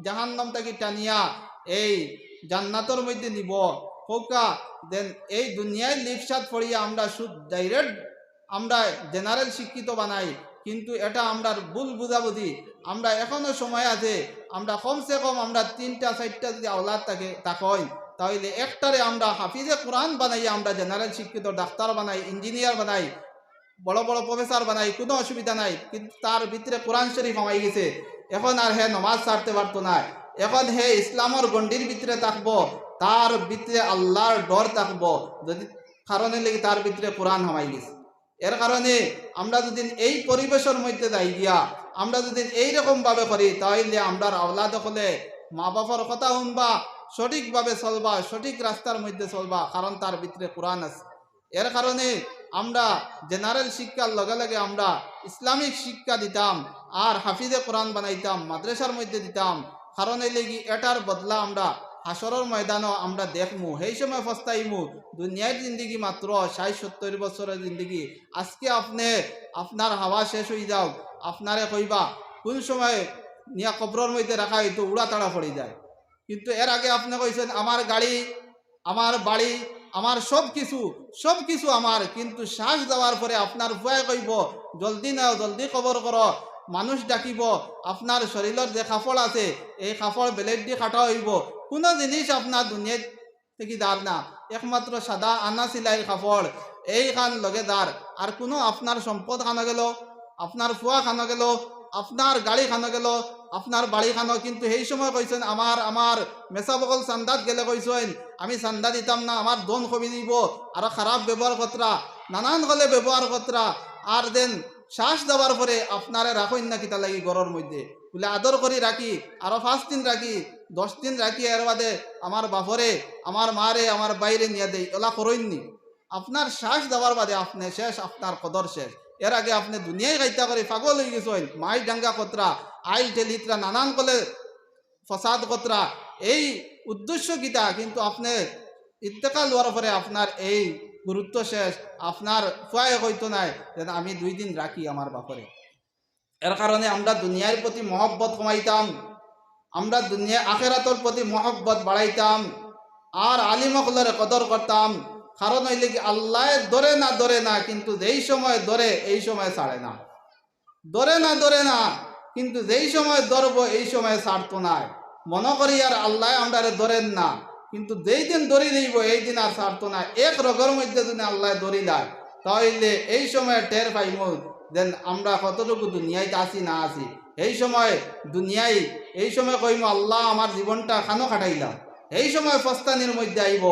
জাহান্নাম থেকে টানিয়া এই জান্নাতের মধ্যে নিব। হোকা দেন এই দুনিয়ায় লিপসাদ পড়িয়া আমরা শুধু ডাইরেক্ট আমরা জেনারেল শিক্ষিত বানাই, কিন্তু এটা আমরা ভুল বুঝাবুঝি। আমরা এখনো সময় আছে, আমরা কমসে কম আমরা 3টা 4টা যদি আওলাদ থাকে তাকই, তাহলে একটারে আমরা হাফিজে কোরআন বানাই, আমরা জেনারেল শিক্ষিত ডাক্তার বানাই, ইঞ্জিনিয়ার বানাই, বড় বড় প্রফেসর বানাই, কোনো অসুবিধা নাই। কিন্তু তার ভিতরে কোরআন শরীফ আমাই গেছে, এখন আর হে নমাজ ছাড়তে পারতো না, এখন হে ইসলামর গণ্ডির ভিতরে থাকবো, তার ভিতরে আল্লাহর ডর থাকবো, যদি কারণে লেগে তার ভিতরে কোরআন হামাই গেছে। এর কারণে আমরা যদি এই পরিবেশের মধ্যে যাই গিয়া আমরা যদি এইরকম ভাবে করি, তাহলে আমরা আওলাদ হলে মা বাবার কথা শুনবা, সঠিকভাবে চলবা, সঠিক রাস্তার মধ্যে চলবা, কারণ তার ভিতরে কোরআন আছে। এর কারণে আমরা জেনারেল শিক্ষার লগে লগে আমরা ইসলামিক শিক্ষা দিতাম, আর হাফিজে কোরআন বানাইতাম, মাদ্রাসার মধ্যে দিতাম। কারণ এই লেগে এটার বদলা আমরা হাসরের ময়দানও আমরা দেখমু, সেই সময় ফস্তাইমু। দুনিয়ার জিন্দগি মাত্র 60-70 বছরের জিন্দগি। আজকে আপনি আপনার হাওয়া শেষ হয়ে যাও, আপনারে কইবা কোন সময় নিয়া কবরের মধ্যে রাখা হইতো, উড়া তাড়া পড়ে যায়। কিন্তু এর আগে আপনি কইছেন আমার গাড়ি, আমার বাড়ি, আমার সব কিছু আমার, কিন্তু শ্বাস দেওয়ার পরে আপনার ভয় কইব জলদি নাও, জলদি কবর করো, মানুষ ডাকিব, আপনার শরীরের যে কাপড় আছে এই কাপড় বেলেট দিয়ে কাটা হইব। কোনো জিনিস আপনার দুনিয়া থেকে দার না, একমাত্র সাদা আনা সিলাইয়ের কাপড় এই খান লগে দার। আর কোনো আপনার সম্পদ খানো গেল, আপনার ফুয়া খানো গেল, আপনার গাড়ি খানো গেল, আপনার বাড়ি খানো, কিন্তু সেই সময় কইছেন আমার মেসা বকল চান্দাত গেলে কইছেন আমি চান্দা দিতাম না, আমার দন কমি দিব, আরো খারাপ ব্যবহার কতরা, নানান গলে ব্যবহার কতরা। আর দেন শ্বাস দেওয়ার পরে আপনারে রাখেন না কিতা লাগি ঘরের মধ্যে, বলে আদর করে রাখি, আরো 5 দিন রাখি, 10 দিন রাখি, এর বাদে আমার বাপরে, আমার মারে, আমার বাইরে নিয়ে দেই, ওলা করেননি। আপনার শ্বাস দেওয়ার বাদে আপনি শেষ, আপনার কদর শেষ। এর আগে আপনি দুনিয়ায় গাইতা করে পাগল হয়ে গেছেন, মাই ডাঙ্গা কতরা, আইল টেলিত্রা, নানান কলে ফসাদ কতরা, এই উদ্দেশ্য গীতা, কিন্তু আপনি ইত্তেকাল হওয়ার পরে আপনার এই গুরুত্ব শেষ। আপনার ফুয়ায় হইতো নাই যেন আমি 2 দিন রাখি আমার বাপরে। এর কারণে আমরা দুনিয়ার প্রতি মহব্বত কমাইতাম, আমরা দুনিয়া আখেরাতর প্রতি মহব্বত বাড়াইতাম, আর আলিমকলের কদর করতাম। কারণ হইলে কি আল্লাহ ধরে না, কিন্তু যেই সময় ধরে এই সময় ছাড়ে না, ধরে না, কিন্তু যেই সময় ধরবো এই সময় ছাড়তো না। মনে করি আর আল্লাহ আমরা ধরেন না, কিন্তু যেই দিন ধরি দিব এই দিন আর ছাড়তো না। এক রোগের মধ্যে যদি আল্লাহ ধরি দেয়, তাহলে এই সময় টের পাইম দেন আমরা কতটুকু দুনিয়ায় আসি না আসি। এই সময় দুনিয়ায় এই সময় কইম আল্লাহ আমার জীবনটা খানো কাটাইলাম, এই সময় ফস্তানির মধ্যে আইব,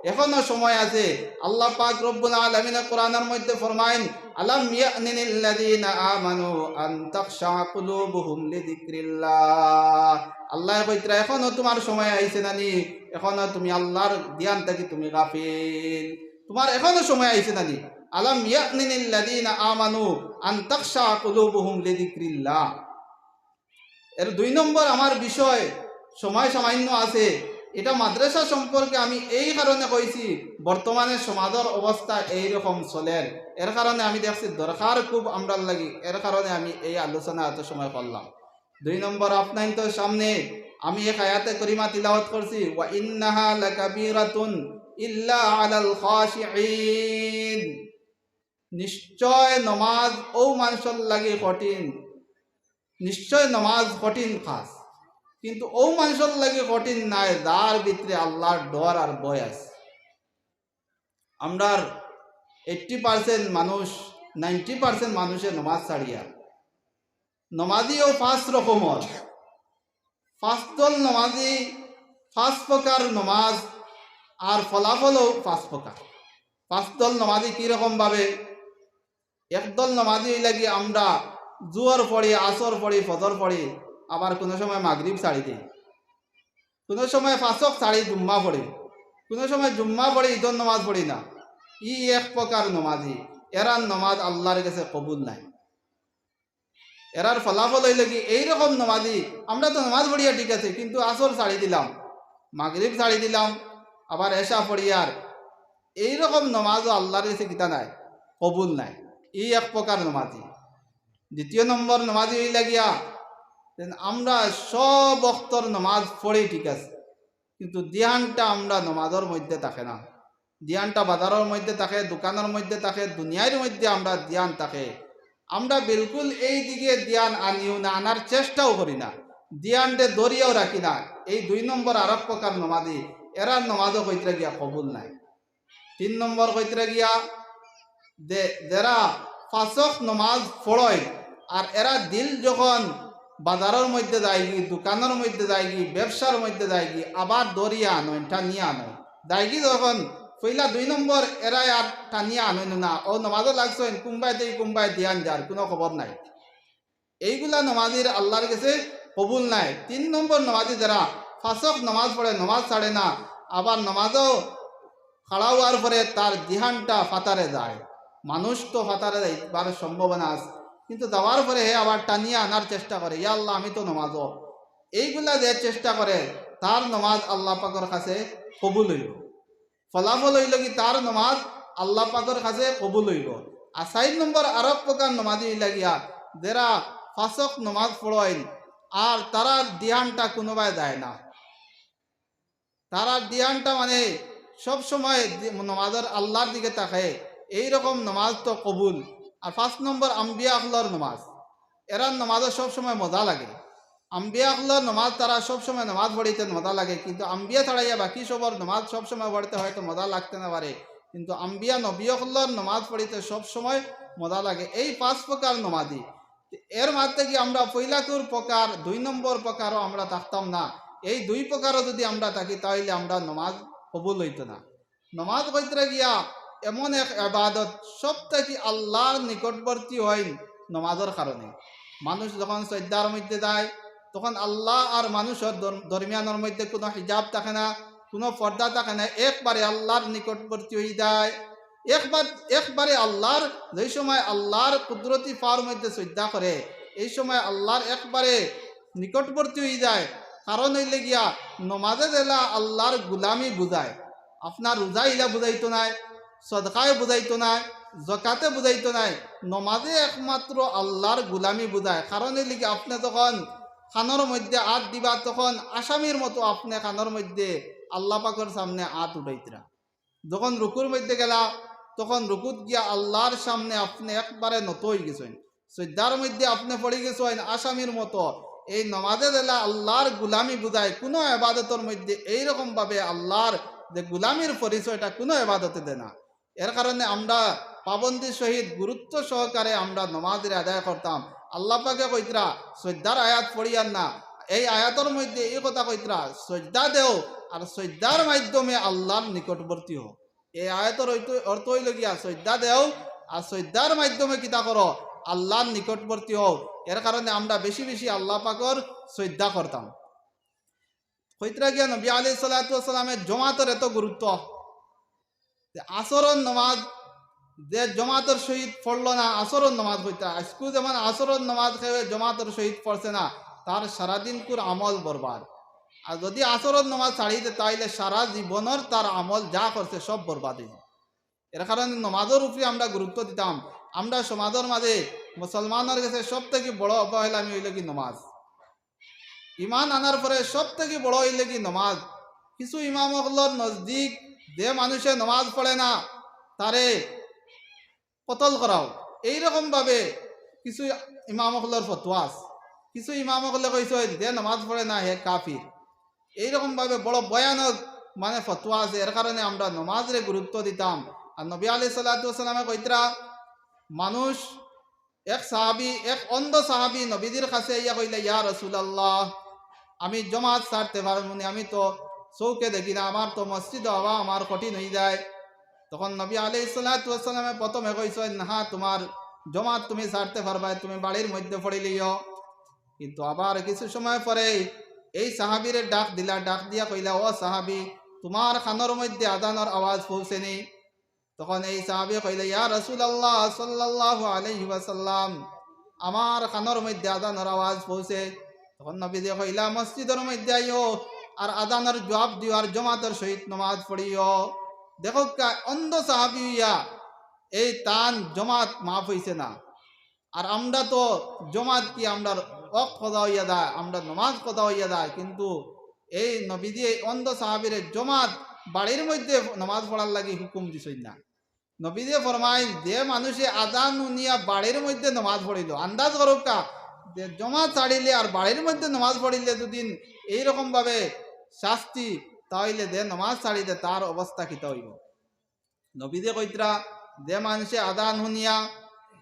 এখনো সময় আছে। আল্লাহ পাক রব্বুল আলামিন কোরআনের মধ্যে ফরমাইন আলাম ইয়ানিল লাযিনা আমানু আন তাখশা কুলুবুহুম লিযিকরিল্লাহ। আল্লাহ কইতরা এখনো তোমার সময় আইছে নানি, এখনো তুমি আল্লাহর ধ্যান থেকে তুমি গাফিল, তোমার এখনো সময় আইছে নানি। আলাম ইয়ানিল লাযিনা আমানু আন তাখশা কুলুবুহুম লিযিকরিল্লাহ। এর 2 নম্বর আমার বিষয়, সময় সামান্য আছে, এটা মাদ্রাসা সম্পর্কে আমি এই কারণে কইছি, বর্তমানে সমাজের অবস্থা এইরকম চলেন, এর কারণে আমি দেখছি দরকার খুব আমরা লাগি, এর কারণে আমি এই আলোচনা এত সময় করলাম। 2 নম্বর আপনার তো সামনে আমি এক আয়াতে করিমা তিলাওয়াত করছি, ওয়া ইন্নাহা লাকাবীরাতুন ইল্লা আলাল খাশিঈন। নিশ্চয় নমাজ ও মানুষের লাগে কঠিন, নিশ্চয় নমাজ কঠিন খাস, কিন্তু ও মানুষের লাগে কঠিন নাই যার ভিতরে আল্লাহর ডর আর ভয় আছে। আমরা 80% মানুষ, 90% মানুষের নমাজ ছাড়িয়া, নমাজিও 5 রকমের, ফাঁসদল নমাজি 5 প্রকার নমাজ, আর ফলাফলও 5 প্রকার। ফাঁসদল নমাজি কীরকম ভাবে? একদল নমাজি লাগি আমরা জুয়ার পড়ি, আসর পড়ি, ফজর পড়ি, আবার কোনো সময় মাগরিব ছাড়ি দিই, কোনো সময় ফাঁসক ছাড়ি জুম্মা পড়ি, কোনো সময় জুম্মা পড়ি ঈদর নমাজ পড়ি না। ই এক প্রকার নমাজি, এরার নমাজ আল্লাহর কাছে কবুল নাই। এরার ফলাফল হইল কি, এইরকম নমাজি আমরা তো নমাজ পড়িয়া ঠিক আছে, কিন্তু আসর ছাড়ি দিলাম, মাগরিব ছাড়ি দিলাম, আবার এশা পড়িয়ার, এইরকম নমাজও আল্লাহর কাছে কিতা নাই, কবুল নাই। ই এক প্রকার নমাজি। দ্বিতীয় নম্বর নমাজি হইলা গিয়া, আমরা সব বক্তর নমাজ পড়ি ঠিক আছে, কিন্তু ধ্যানটা আমরা নমাজের মধ্যে থাকে না। ধ্যানটা বাজারের মধ্যে থাকে, দোকানের মধ্যে থাকে, দুনিয়ার মধ্যে আমরা ধ্যান থাকে। আমরা বিলকুল এই দিকে ধ্যান আনিও না, আনার চেষ্টাও করি না, ধ্যানটা দরিয়াও রাখি না। এই 2 নম্বর আর এক প্রকার নমাজি, এরার নমাজও কইতে গিয়া কবুল নাই। 3 নম্বর কইতে গিয়া যারা ফাঁসক নমাজ পড়য়, আর এরা দিল যখন বাজারের মধ্যে যায়গি, দোকানের মধ্যে যায়গি, ব্যবসার মধ্যে যায়গি, আবার দরিয়া আনয়, টানিয়া আনয় যায়গি যখন পইলা 2 নম্বর, এরাই আর টানিয়া আনয় না, ও নমাজও লাগছেন, কুম্বাই দেই কুম্বাই দিয়ান যার কোনো খবর নাই। এইগুলা নমাজির আল্লাহর কাছে কবুল নাই। 3 নম্বর নমাজি যারা ফাঁসক নমাজ পড়ে, নমাজ ছাড়ে না, আবার নমাজও খাড়া হওয়ার পরে তার দিহানটা ফাতারে যায়। মানুষ তো ফাতারে যাইবার সম্ভাবনা আছে, কিন্তু যাওয়ার পরে হে আবার টানিয়ে আনার চেষ্টা করে, ইয়া আল্লাহ আমি তো নমাজও, এইগুলা যে চেষ্টা করে, তার নমাজ আল্লাহ পাকের কাছে কবুল হইল। ফলাফল হইল কি, তার নমাজ আল্লাহ পাকের কাছে কবুল হইল। আর 4 নম্বর আরব প্রকার নমাজি হইলা গিয়া, যারা ফাঁসক নমাজ পড়েন আর তারা দিহানটা কোনোবাই যায় না, তারা দিহানটা মানে সব সময় নমাজের আল্লাহর দিকে তাকায়, এইরকম নমাজ তো কবুল। আর 5 নম্বর আম্বিয়া আখলার নমাজ, এরা নমাজে সব সময় মজা লাগে। আম্বিয়া আখলার নমাজ তারা সব সময় নমাজ পড়িতে মজা লাগে, কিন্তু আম্বিয়া ছাড়াইয়া বাকি সবর নমাজ সব সময় পড়তে হয়তো মজা লাগতে না পারে, কিন্তু আম্বিয়া নবী আখলার নমাজ পড়িতে সব সময় মজা লাগে। এই 5 প্রকার নমাজি, এর মাঝে কি আমরা পৈলাকুর প্রকার 2 নম্বর প্রকারও আমরা থাকতাম না। এই 2 প্রকারও যদি আমরা থাকি, তাহলে আমরা নমাজ কবুল হইতো না। নমাজ কইতে গিয়া এমন এক ইবাদত, সব থেকে আল্লাহর নিকটবর্তী হয় নমাজের কারণে। মানুষ যখন সজ্জার মধ্যে যায়, তখন আল্লাহ আর মানুষের দরমিয়ানের মধ্যে কোনো হিজাব থাকে না, কোনো পর্দা থাকে না, একবারে আল্লাহর নিকটবর্তী হয়ে যায়। একবারে আল্লাহর, যেই সময় আল্লাহর কুদরতি পাওয়ার মধ্যে সজ্জা করে, এই সময় আল্লাহর একবারে নিকটবর্তী হয়ে যায়। কারণ হইলে গিয়া নমাজে দিলা আল্লাহর গুলামি বুঝায়। আপনার রোজা ইলা বুঝাইতো নাই, সদকায় বুঝাইতো নাই, জকাতে বুঝাইতো নাই, নমাজে একমাত্র আল্লাহর গুলামি বুঝায়। কারণ হইলে কি, আপনি যখন খানোর মধ্যে আত দিবা, তখন আসামির মতো আপনি খানোর মধ্যে আল্লাহ পাকের সামনে আত উঠাইতরা। যখন রুকুর মধ্যে গেলা, তখন রুকুত গিয়া আল্লাহর সামনে আপনি একবারে নত হয়ে গেছেন, সজ্জার মধ্যে আপনি পড়ে গেছেন আসামির মতো। এই নমাজে দিলা আল্লাহর গুলামি বুঝায়। কোনো এবাদতের মধ্যে এইরকম ভাবে আল্লাহর যে গুলামির পরিচয়টা কোনো এবাদতে দেয় না। এর কারণে আমরা পাবন্দির সহিত গুরুত্ব সহকারে আমরা নমাজের আদায় করতাম। আল্লাহ পাকে কইতরা সজ্জার আয়াত পড়িয়ান না, এই আয়াতের মধ্যে এই কথা কইতরা, সজ্জা দেও আর সজ্জার মাধ্যমে আল্লাহর নিকটবর্তী হও। এই আয়াতের অর্থ হইল গিয়া, সজ্জা দেও আর সজ্জার মাধ্যমে কিতা করো, আল্লাহর নিকটবর্তী হও। এর কারণে আমরা বেশি বেশি আল্লাহ পাকর সজ্জা করতাম। কইতরা গিয়া নবী আলাইহিস সালাতু ওয়াস সালামের জমাতের এত গুরুত্ব, আসরের নমাজ যে জমাতের সহিত পড়লো না, আসরের নমাজ হইতা, আজকু যেমন আসরের নমাজ খেয়ে জমাতের সহিত পড়ছে না, তার সারাদিন কুর আমল বরবাদ। আর যদি আসরের নমাজ ছাড়িতে, তাইলে সারা জীবনের তার আমল যা করছে সব বরবাদ হয়ে যায়। এর কারণে নমাজের উপরে আমরা গুরুত্ব দিতাম। আমরা সমাজের মাঝে মুসলমানের কাছে সব থেকে বড় অবহেলামি হইল কি নমাজ। ইমান আনার পরে সব থেকে বড় হইলে কি নমাজ। কিছু ইমামগুলোর নজদিক যে মানুষে নমাজ পড়ে না, তারে কতল করাও, এইরকম ভাবে কিছু ইমামগুলোর ফতোয়া আছে। কিছু ইমামগুলো কইছে যে নমাজ পড়ে না হে কাফির, এইরকম ভাবে বড় ভয়ানক মানে ফতোয়া আছে। এর কারণে আমরা নমাজরে গুরুত্ব দিতাম। আর নবী আলাইহিস সালাতু ওয়াস সালামে কইতরা, মানুষ এক অন্ধ সাহাবী নবীজির কাছে ইয়া কইলে, ইয়া রাসূলুল্লাহ, আমি জমাত ছাড়তে পারবো না, আমি তো চৌকে দেখি না, আমার তো মসজিদ হওয়া আমার কঠিন হয়ে যায়। তখন নবী আলাইহিস সালাতু ওয়াস সালামে প্রথমে কইছেন, না তোমার জমাত তুমি ছাড়তে পারবা, তুমি বাড়ির মধ্যে পড়ে লিও। কিন্তু আবার কিছু সময় পরে এই সাহাবীরে ডাক দিলা, ডাক দিয়া কইলা, ও সাহাবী, তোমার খানোর মধ্যে আজানের আওয়াজ পৌঁছেনি? তখন এই সাহাবী কইলা, ইয়া রাসূলুল্লাহ সাল্লাল্লাহু আলাইহি ওয়াসাল্লাম, আমার খানোর মধ্যে আজানের আওয়াজ পৌঁছে। তখন নবী দিয়ে কইলা, মসজিদের মধ্যে আইও আর আজানের জবাব দিও আর জমাতের সহিত নামাজ পড়িও। দেখো অন্ধ সাহাবী হইয়া এই তান জমাত মাফ হইছে না, আর আমরা তো জমাত কি আমরা অক কথা হইয়া দেয়, আমরা নমাজ কথা হইয়া দেয়। কিন্তু এই নবী দিয়ে অন্ধ সাহাবীর জমাত বাড়ির মধ্যে নমাজ পড়ার লাগি হুকুম দিছই না। নবী দিয়ে ফরমাই, যে মানুষে আজান উনিয়া বাড়ির মধ্যে নমাজ পড়িল, আন্দাজ করুক কা যে জমাত ছাড়িলে আর বাড়ির মধ্যে নমাজ পড়িলে দুদিন এইরকম ভাবে শাস্তি, তাহলে দে নমাজ ছাড়িলে তার অবস্থা কিতা হইব। নবী দিয়ে কইতরা, যে মানুষে আজান শুনিয়া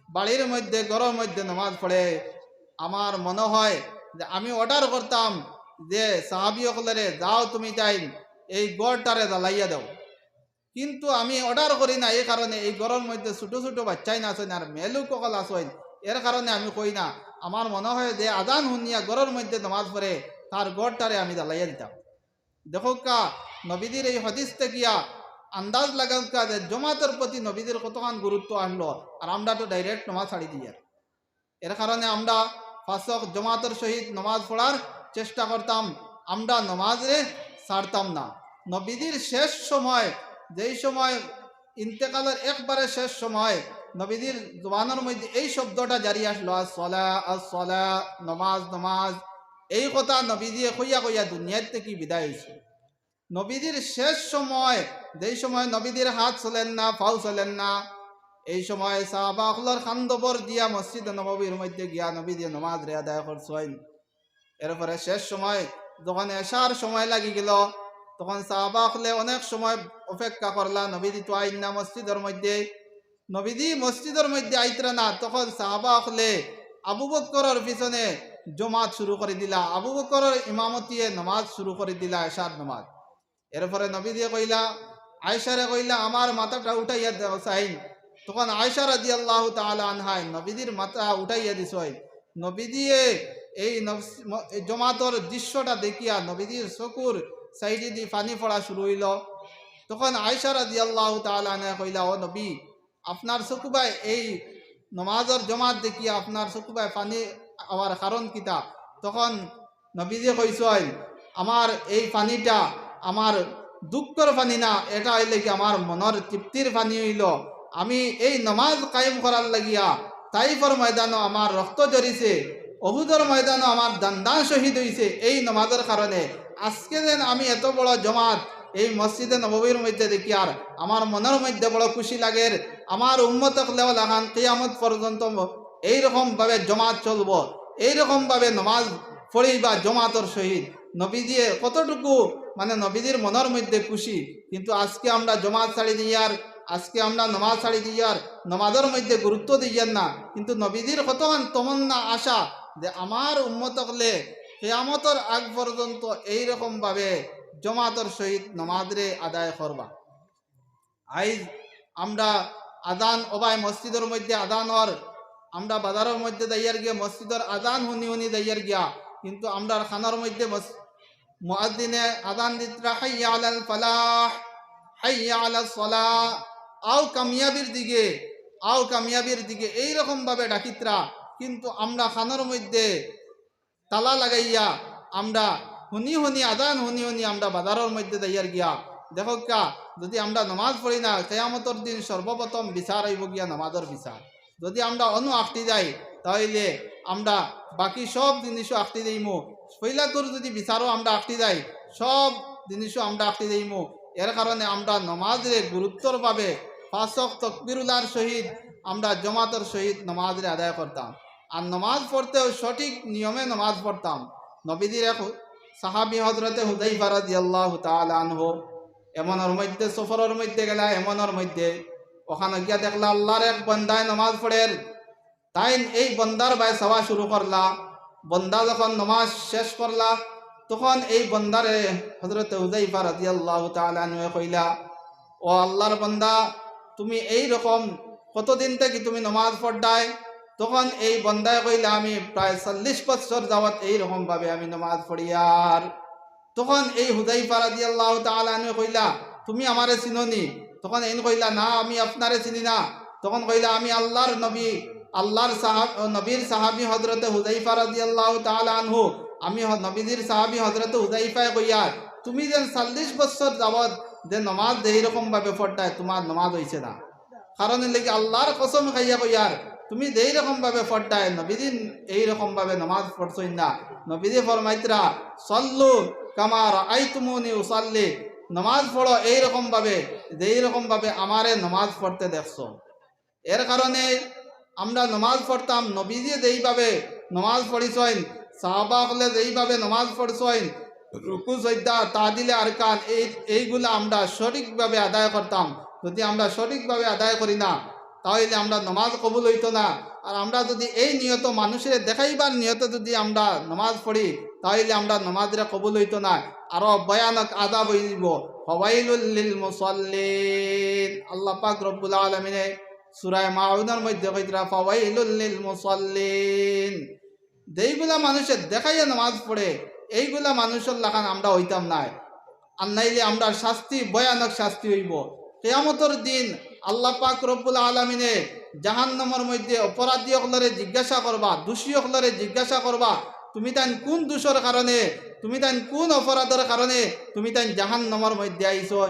বাড়ির মধ্যে ঘরের মধ্যে নমাজ পড়ে, আমার মনে হয় যে আমি অর্ডার করতাম যে সাহাবীসকলেরে, যাও তুমি তাই এই গড়টারে জ্বালাইয়া দাও। কিন্তু আমি অর্ডার করি না, এই কারণে এই ঘরের মধ্যে ছোটো ছোটো বাচ্চাই না আসেন আর মেলুক সকল আসেন, এর কারণে আমি কই না। আমার মনে হয় যে আজান শুনিয়া ঘরের মধ্যে নমাজ পড়ে তার গড়টারে আমি জ্বালাইয়া দিতাম। দেখো কা নবীদের এই হদিস গিয়া আন্দাজ লাগাও কা যে জমাতের প্রতি নবীদের কতখান গুরুত্ব আনলো, আর আমরা তো ডাইরেক্ট নমাজ ছাড়ি দিই। এর কারণে আমরা ফাঁসক জমাতের সহিত নমাজ পড়ার চেষ্টা করতাম, আমরা নমাজে ছাড়তাম না। নবীদের শেষ সময়, যেই সময় ইন্তেকালের একবারে শেষ সময়, নবীদের জবানের মধ্যে এই শব্দটা জারি আসলো, আসলা আসলা, নমাজ নমাজ। এই কথা নবী দিয়ে কইয়া কইয়া দুনিয়ার থেকে বিদায় হয়েছে। নবীদের শেষ সময়, যেই সময় নবীদের হাত চলেন না, পাও চলেন না, এই সময় সাহাবাখলার খান্দবর দিয়া মসজিদ নববীর মধ্যে গিয়া নবী দিয়ে নমাজ রে আদায় করছেন। এরপরে শেষ সময় যখন এশার সময় লাগি গেল, তখন সাহাবাখলে অনেক সময় অপেক্ষা করলা, নবীদি তো আইন না মসজিদের মধ্যে। নবীদি মসজিদের মধ্যে আইতরা না, তখন সাহাবাখলে আবু বকরের পিছনে জমাত শুরু করে দিলা, আবু বকরের ইমামতিয়ে নমাজ শুরু করে দিলা, এশার নমাজ। এরপরে নবী দিয়ে কইলা, আয়েশারে কইলা, আমার মাথাটা উঠাইয়া দেওয়া চাই। তখন আয়েশা রাদিয়াল্লাহু তাআলা আনহা নবীদের মাথা উঠাইয়া দিছয়। নবী দিয়ে এই জমাতর দৃশ্যটা দেখিয়া নবীদের চকুর সাইডে দিয়ে পানি পড়া শুরু হইল। তখন আয়েশা রাদিয়াল্লাহু তাআলা আনহা কইলা, ও নবী, আপনার চকুবাই এই নমাজের জমাত দেখিয়া আপনার চকুবাই পানি আবার কারণ কিতা? তখন নবী দিয়ে কইছয়, আমার এই পানিটা আমার দুঃখের পানি না, এটা হইলে কি আমার মনের তৃপ্তির পানি হইল। আমি এই নমাজ কায়েম করার লাগিয়া তাইফর ময়দানও আমার রক্ত জড়িছে, অহুদের ময়দানও আমার দান্দান শহীদ হইছে। এই নমাজের কারণে আজকে যেন আমি এত বড় জমাত এই মসজিদে নববীর মধ্যে দেখি, আর আমার মনের মধ্যে বড় খুশি লাগে। আমার উম্মতক লেওয়াল আখান কিয়ামত পর্যন্ত এইরকম ভাবে জমাত চলব, এইরকম ভাবে নমাজ পড়ি বা জমাতর শহীদ। নবী দিয়ে কতটুকু মানে নবীদের মনের মধ্যে খুশি, কিন্তু আজকে আমরা জমাত ছাড়ি দিয়ার, আজকে আমরা নমাজ ছাড়ি দিয়ার, নমাজের মধ্যে গুরুত্ব দিয়ার না। কিন্তু নবীদের কতক্ষণ তমন্না আশা যে আমার উম্মতকলে কিয়ামতের আগ পর্যন্ত এইরকম ভাবে জমাতর সহিত নমাজরে আদায় করবা। আইজ আমরা আদান ওবাই মসজিদের মধ্যে আদান হর, আমরা বাজারের মধ্যে দাইয়ার গিয়া মসজিদের আদান হুনি হুনি দাইয়ার গিয়া, কিন্তু আমরা খানার মধ্যে মুয়াজ্জিনে আদান দিতরা হাইয়া আলাল ফালাহ, হাইয়া আলাস সালাহ, আও কামিয়াবির দিকে, আও কামিয়াবির দিকে এইরকম ভাবে ডাকিতরা। কিন্তু আমরা খানার মধ্যে তালা লাগাইয়া আমরা হুনি হুনি আদান হুনি হুনি আমরা বাজারের মধ্যে দাইয়ার গিয়া। দেখো কা যদি আমরা নমাজ পড়ি না, কিয়ামতের দিন সর্বপ্রথম বিচার হইব গিয়া নমাজের বিচার। যদি আমরা অনু আঁকতে যাই তাহলে আমরা বাকি সব জিনিসও আঁকতে দিইমু। পৈলাতুর যদি বিচারও আমরা আঁকতে যাই, সব জিনিসও আমরা আঁকতে দিইমু। এর কারণে আমরা নমাজরে গুরুত্বর ভাবে ফাঁসক তকবিরুল্লাহর সহিত আমরা জমাতের সহিত নমাজরে আদায় করতাম। আর নমাজ পড়তেও সঠিক নিয়মে নমাজ পড়তাম। নবীদের এক সাহাবী হযরতে হুযায়ফা রাদিয়াল্লাহু তাআলা আনহু এমনের মধ্যে সফরের মধ্যে গেলা, এমনের মধ্যে ওখানে গিয়া দেখলা আল্লাহর এক বান্দায় নমাজ পড়ের। তাই এই বন্দার ভাই সভা শুরু করলা। বন্দা যখন নমাজ শেষ করলা, তখন এই বন্দারে হযরত হুযায়ফা রাদিয়াল্লাহু তাআলা আনহু কইলা, ও আল্লাহর বান্দা, তুমি এই রকম কতদিন থেকে তুমি নামাজ পড়ায়? তখন এই বন্দায় কইলা, আমি প্রায় 40 বছর যাবত এই রকম ভাবে আমি নামাজ পড়ি। আর তখন এই হুযায়ফা রাদিয়াল্লাহু তাআলা আনহু কইলা, তুমি আমারে চিনোনি? তখন এই কইলা, না আমি আপনারে চিনি না। তখন কইলা, আমি আল্লাহর নবী, নবীর সাহাবী হযরত হুযায়ফা রাদিয়াল্লাহু তাআলা আনহু, আমি নবীজির সাহাবী হযরত হুযায়ফায় কইয়া, তুমি যে 40 বছর যাবত যে নামাজ এইরকম ভাবে পড়তায়, তোমার নামাজ হইছে না। কারণ লাগি আল্লাহর কসম খাইয়া কইয়ার, তুমি যেইরকম ভাবে পড়তায় নবীদিন এইরকম ভাবে নামাজ পড়ছই না। নবীজি ফরমাইতরা, সল্লু কামা রাআইতুমুনি উসাল্লি, নামাজ পড়ো এইরকম ভাবে যেইরকম ভাবে আমারে নামাজ পড়তে দেখছো। এর কারণে আমরা নামাজ পড়তাম, নবীজি যেইভাবে নামাজ পড়িছেন, সাহাবা হলে যেইভাবে নামাজ পড়ছেন, রুকু সজদা তাদিলে আরকান এইগুলা আমরা সঠিকভাবে আদায় করতাম। যদি আমরা সঠিকভাবে আদায় করি না, তাহলে আমরা নামাজ কবুল হইতো না। আর আমরা যদি এই নিয়ত মানুষের দেখাইবার নিয়ত যদি আমরা নামাজ পড়ি, তাহলে আমরা নামাজরা কবুল হইতো না, আরো ভয়ানক আযাব হইব। ফাওয়াইলুল লিল মুসাল্লিন, আল্লাহ পাক রব্বুল আলামিনে সূরা মাউনের মধ্যে কইতরা, ফাওয়াইলুল লিল মুসাল্লিন। যেইগুলা মানুষের দেখাইয়া নামাজ পড়ে, এইগুলা মানুষের লাগান আমরা হইতাম না। আর নাইলে আমরা শাস্তি, ভয়ানক শাস্তি হইব। কিয়ামতের দিন আল্লাহ পাক রব্বুল আলামিনে জাহান্নামের মধ্যে অপরাধী হলরে জিজ্ঞাসা করবা, দোষী হলরে জিজ্ঞাসা করবা, তুমি তাই কোন দোষের কারণে, তুমি তাই কোন অপরাধের কারণে তুমি তাই জাহান্নামের মধ্যে আইছো।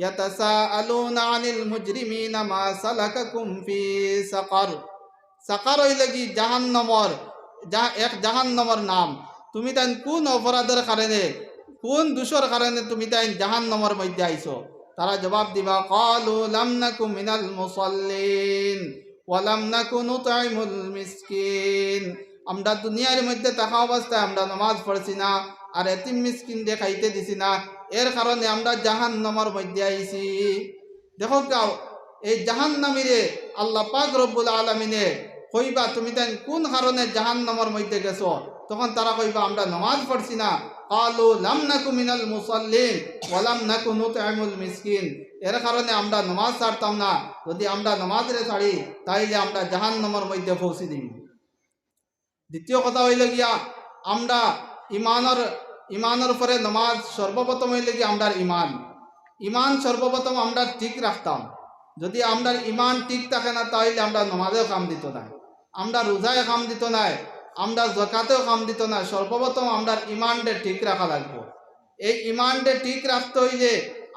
ইয়াতাসাআলুনা আনিল মুজরিমিনা মা সালাকাকুম ফি সাকার। সাকার হইলে কি জাহান্নামের, এক জাহান্নামের নাম। তুমি তাই কোন অপরাধের কারণে, কোন দোষের কারণে তুমি তাই জাহান্নামের মধ্যে আইছো? তারা জবাব দিবা, ক্বালু লাম নাকু মিনাল মুসাল্লিন ওয়া লাম নাকু নুতঈমুল মিসকিন। আমরা দুনিয়ার মধ্যে থাকা অবস্থায় আমরা নামাজ পড়ছি না, আর এতিম মিসকিন দিয়ে খাইতে দিছি না, এর কারণে আমরা জাহান্নামের মধ্যে আইছি। দেখো গাও, এই জাহান্নামীরে আল্লাহ পাক রব্বুল আলামিনে কইবা, তুমি তাই কোন কারণে জাহান্নামের মধ্যে গেছো? তখন তারা কইবা, আমরা নামাজ পড়ছি না। ক্বালু লাম নাকু মিনাল মুসাল্লিন ওয়া লাম নাকু নুতঈমুল মিসকিন, এর কারণে আমরা নামাজ ছাড়তাম না। যদি আমরা নামাজরে ছাড়ি, তাইলে আমরা জাহান্নামের মধ্যে পৌঁছে দিই। দ্বিতীয় কথা হইল গিয়া, আমরা ইমানের পরে নামাজ সর্বপ্রথম হইলে গিয়া আমরা ইমান সর্বপ্রথম আমরা ঠিক রাখতাম। যদি আমরা ইমান ঠিক থাকে না, তাহলে আমরা নামাজেও কাম দিত না, আমরা রোজায় কাম দিত না, আমরা যাকাতেও কাম দিত না। সর্বপ্রথম আমরা ইমানটা ঠিক রাখা লাগবো। এই ইমানটা ঠিক রাখতে হইলে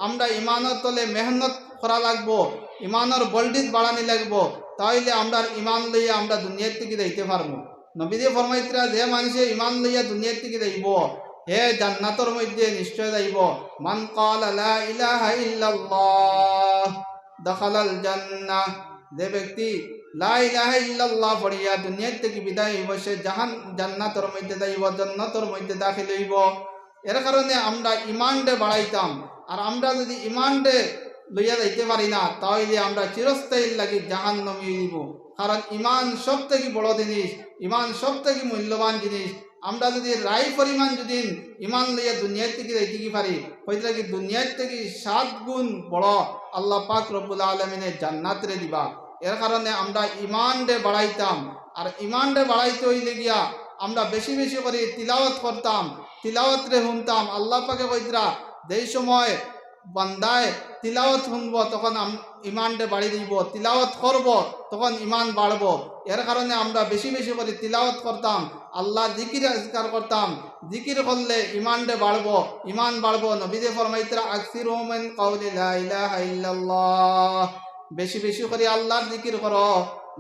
আমরা ইমানের তলে মেহনত করা লাগবো, ইমানের বল্ডিজ বাড়ানি লাগবো, তাহলে আমরা ইমান লইয়া আমরা দুনিয়ার থেকে যাইতে পারবো। নবীজি ফরমাইতরা, যে মানুষে ইমান লইয়া দুনিয়ার থেকে যাইব, হে জান্নাতের মধ্যে নিশ্চয় যাইব। মান ক্বালা লা ইলাহা ইল্লাল্লাহ দাখালাল জান্নাহ, যে ব্যক্তি লা ইলাহা ইল্লাল্লাহ পড়িয়া দুনিয়ার থেকে বিদায় হইব, সে জান্নাতের মধ্যে যাইব, জান্নাতের মধ্যে দাখিল হইব। এর কারণে আমরা ইমানটা বাড়াইতাম। আর আমরা যদি ইমানটা লইয়া যাইতে পারি না, তাহলে আমরা চিরস্থায়ীর লাগি জাহান্নামী হইব। কারণ ইমান সব থেকে বড় জিনিস, ইমান সব থেকে মূল্যবান জিনিস। আমরা যদি রায় পরিমাণ যদি ইমান লইয়া দুনিয়ার থেকে যাইতে পারি, হয়তো কি দুনিয়ার থেকে 7 গুণ বড় আল্লাহ পাক রব্বুল আলামিনে জান্নাতরে দিবা। এর কারণে আমরা ইমানরে বাড়াইতাম। আর ইমানরে বাড়াইতে হইলে গিয়া আমরা বেশি বেশি করে তিলাওয়াত করতাম, তিলাওয়াতরে শুনতাম। আল্লাহ পাকে কইতরা, যেই সময় বান্দায় তিলাওয়াত শুনব, তখন ইমানটা বাড়ি দিব, তিলাওয়াত করব, তখন ইমান বাড়ব। এর কারণে আমরা বেশি বেশি করে তিলাওয়াত করতাম, আল্লাহর জিকির আজকার করতাম। জিকির করলে ইমানটা বাড়ব, ইমান বাড়ব। নবীজি ফরমাইতরা, আকসিরু মিন কাউলি লা ইলাহা ইল্লাল্লাহ, বেশি বেশি করে আল্লাহর জিকির করো,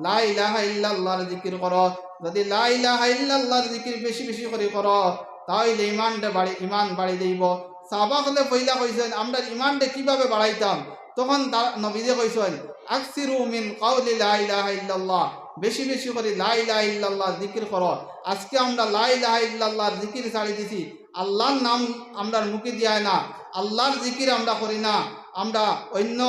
লা ইলাহা ইল্লাল্লাহর জিকির করো। যদি লা ইলাহা ইল্লাল্লাহর জিকির বেশি বেশি করে করো, তাহলে ইমান বাড়ি দিব। সাহাবা হলে পয়লা কইছেন, আমরা ইমানটা কিভাবে বাড়াইতাম? তখন নবীজি কইছেন, আকসিরু মিন কাউলি লা ইলাহা ইল্লাল্লাহ, বেশি বেশি করে লা ইলাহা ইল্লাল্লাহর জিকির করো। আজকে আমরা লা ইলাহা ইল্লাল্লাহর জিকির ছাড়ি দিছি, আল্লাহর নাম আমরা মুখে দিয়ায় না, আল্লাহর জিকির আমরা করি না, আমরা অন্য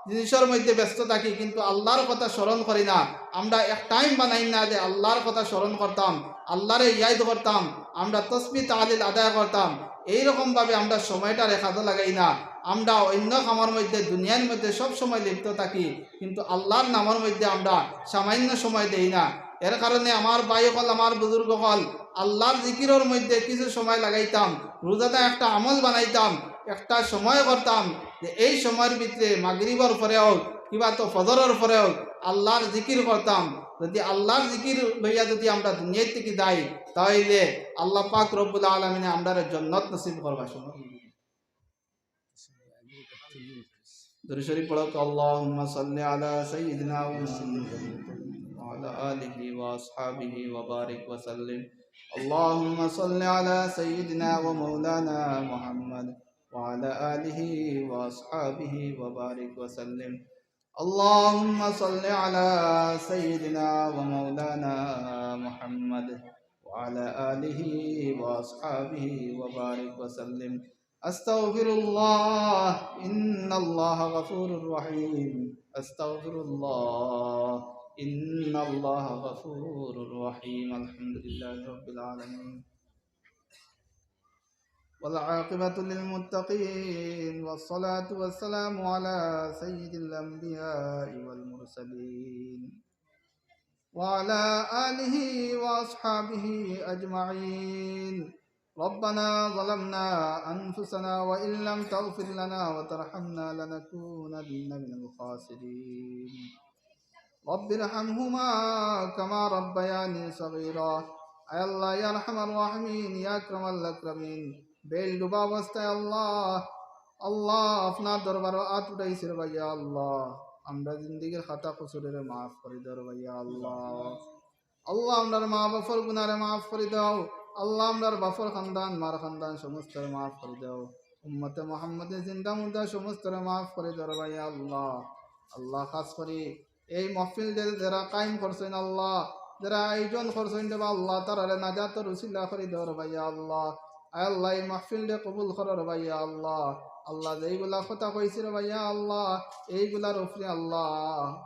জিনিসের মধ্যে ব্যস্ত থাকি, কিন্তু আল্লাহর কথা স্মরণ করি না। আমরা এক টাইম বানাই না যে আল্লাহর কথা স্মরণ করতাম, আল্লাহরে ইয়াদ করতাম, আমরা তসবিহ তাহলিল আদায় করতাম। এইরকমভাবে আমরা সময়টা রেখাতে লাগাই না। আমরা অন্য কামের মধ্যে দুনিয়ার মধ্যে সব সময় লিপ্ত থাকি, কিন্তু আল্লাহর নামের মধ্যে আমরা সামান্য সময় দেই না। এর কারণে আমার ভাই হল, আমার বুজুর্গ হল, আল্লাহর জিকিরের মধ্যে কিছু সময় লাগাইতাম। রোজাটা একটা আমল বানাইতাম, একটা সময় করতাম যে এই সময়ের ভিতরে মাগরিবর পরেও কিবা তো ফজরের পরেও আল্লাহর জিকির করতাম। যদি আল্লাহর জিকির লইয়া যদি আমরা দুনিয়ার থেকে যাই, তাহলে আল্লাহ পাক রব্বুল আলামিনে আমরা জান্নাত নসিব করবা। দরুদ শরীফ পড়ো। আল্লাহুম্মা সাল্লি আলা সাইয়্যিদিনা মুহাম্মাদ ওয়া আলা আলিহি ওয়া আসহাবিহি ওয়া বারিক ওয়া সাল্লিম। আল্লাহুম্মা সাল্লি আলা সাইয়্যিদিনা ওয়া মাওলানা মুহাম্মাদ ওয়া আলা আলিহি ওয়া আসহাবিহি ওয়া বারিক ওয়া সাল্লিম। আল্লাহুম্মা সাল্লি আলা সাইয়্যিদিনা ওয়া মাওলানা মুহাম্মাদ ওয়া আলা আলিহি ওয়া আসহাবিহি ওয়া বারিক ওয়া সাল্লিম। أستغفر الله إن الله غفور رحيم. أستغفر الله إن الله غفور رحيم. الحمد لله رب العالمين والعاقبة للمتقين، والصلاة والسلام على سيد الأنبياء والمرسلين وعلى آله وأصحابه أجمعين. ربنا ظلمنا أنفسنا وإن لم تغفر لنا وترحمنا لنكونن من الخاسرين. رب ارحمهما كما ربياني صغيرا. أي الله يا أرحم الراحمين يا أكرم الأكرمين. বেল ডুবা অবস্থায় আল্লাহ আল্লাহ আপনার দরবার আত উঠাইছিল ভাইয়া আল্লাহ, আমরা জিন্দিগির খাতা কুসুরের মাফ করে দাও ভাইয়া আল্লাহ। আল্লাহ আমরার মা বাপর গুনারে মাফ করে দাও। আল্লাহ আমরার বাপর খানদান মার খানদান সমস্ত মাফ করে দাও। উম্মতে মুহাম্মদের জিন্দা মুর্দা সমস্ত মাফ করে দাও ভাইয়া আল্লাহ। আল্লাহ খাস করি এই মাহফিল যারা কায়েম করছেন আল্লাহ, যারা আয়োজন করছেন দেবা আল্লাহ, তারারে নাজাতের উসিলা করে দাও ভাইয়া আল্লাহ। আল্লাহ এই মাহফিলটা কবুল করার ভাইয়া আল্লাহ। আল্লাহ যেইগুলা কথা কইছিল ভাইয়া আল্লাহ, এইগুলার উপরে আল্লাহ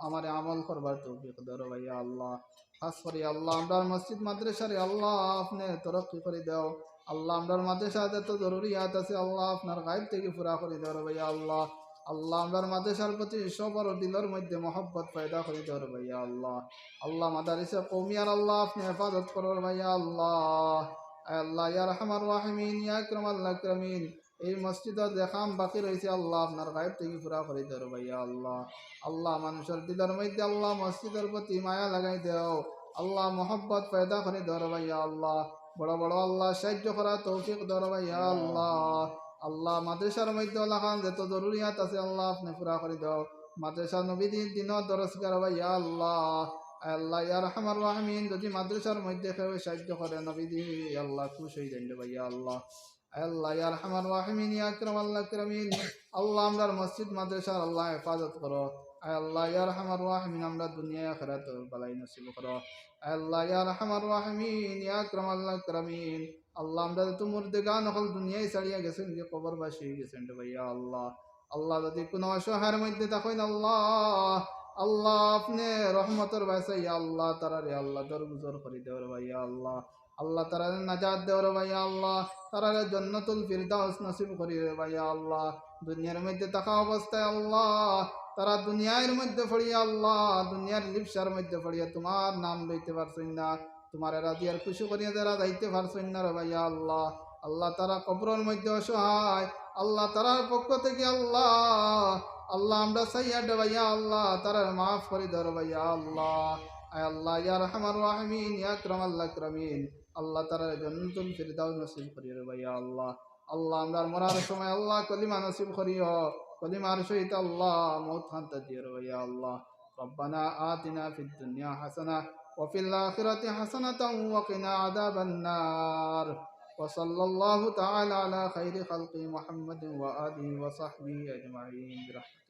আমার আমল করবার তৌফিক দাও ভাইয়া আল্লাহ। খাস করি আল্লাহ আমরার মসজিদ মাদ্রাসারে আল্লাহ আপনি তরক্কি করে দাও। আল্লাহ আমরার মাদ্রাসা যত জরুরিয়াত আছে আল্লাহ আপনার গায়েব থেকে পুরা করে দাও ভাইয়া আল্লাহ। আল্লাহ আমরার মাদ্রাসার প্রতি সবার দিলের মধ্যে মহব্বত পয়দা করে দাও ভাইয়া আল্লাহ। আল্লাহ মাদারিসে কওমিয়ার আল্লাহ আপনি হেফাজত করো ভাইয়া আল্লাহ। আল্লাহ ইয়া আরহামার রাহিমিন ইয়া আকরামাল আকরামিন। এই মসজিদত দেখাম বাকি রয়েছে আল্লাহ আপনার গায়েব থেকে পুরা করে দাও ভাইয়া আল্লাহ। আল্লাহ মানুষের দিলের মধ্যে আল্লাহ মসজিদের প্রতি মায়া লাগাই দাও আল্লাহ, মহব্বত পয়দা করে দাও ভাইয়া আল্লাহ। বড় বড় আল্লাহ সাহায্য করা তৌফিক দাও ভাইয়া আল্লাহ। আল্লাহ মাদ্রাসার মধ্যে আল্লাহ খান যত জরুরিয়াত আছে আল্লাহ আপনি পুরা করে দাও। মাদ্রাসা নবীদিন দিনও দরজগার ভাইয়া আল্লাহ। আল্লাহ ইয়া আরহামার রাহিমিন, যদি মাদ্রাসার মধ্যে কেউ সাহায্য করে নবীদি আল্লাহ খুশ হয়ে যান ভাইয়া আল্লাহ। আল্লাহ ইয়া আরহামার রাহিমিন ইয়া আকরামাল আকরামিন। আল্লাহ আমরার মসজিদ মাদ্রাসার আল্লাহ হেফাজত করো। আল্লাহ ইয়া আরহামার রাহিমিন, আমরা দুনিয়া আখিরাত বালাই নসিব করো। আল্লাহ ইয়া আরহামার রাহিমিন ইয়া আকরামাল আকরামিন। আল্লাহ আমরা তো মুর্দেগান হল দুনিয়ায় ছাড়িয়া গেছেন, যে কবরবাসী হয়ে গেছেন ভাইয়া আল্লাহ। আল্লাহ যদি কোনো অসহায়ের মধ্যে থাকেন আল্লাহ, আল্লাহ আপনি রহমতের বাসাই আল্লাহ তারারে আল্লাহ দরগুজর করে দেওয়ার ভাইয়া আল্লাহ। আল্লাহ তারারে নাজাত দেওয়ার ভাইয়া আল্লাহ, তারারে জান্নাতুল ফিরদাউস নসিব করি ভাইয়া আল্লাহ। দুনিয়ার মধ্যে থাকা অবস্থায় আল্লাহ তারা দুনিয়ার মধ্যে পড়িয়া আল্লাহ দুনিয়ার লিপসার মধ্যে পড়িয়া তোমার নাম লইতে পারছেন না, তোমার রাজিয়ার খুশি করিয়া যারা যাইতে পারছেন না রে ভাইয়া আল্লাহ। আল্লাহ তারা কবরের মধ্যে অসহায় আল্লাহ, তারার পক্ষ থেকে আল্লাহ আল্লাহ আমরা সাইয়া দে ভাইয়া আল্লাহ, তারা মাফ করে দাও ভাইয়া আল্লাহ। আল্লাহ ইয়া আরহামার রাহিমিন ইয়া আকরামাল আকরামিন। আল্লাহ তারা জান্নাতুল ফিরদাউস নসিব করিও ভাইয়া আল্লাহ। আল্লাহ আমরা মরার সময় আল্লাহ কলিমা নসিব করিও, কলিমার সহিত আল্লাহ মউত খান্তা দিও ভাইয়া আল্লাহ। রব্বানা আতিনা ফিদ দুনিয়া হাসানাহ ওয়া ফিল আখিরাতি হাসানাতাও ওয়া কিনা আযাবান নার। وصلى الله تعالى على خير خلق محمد وآله وصحبه أجمعين برحمته.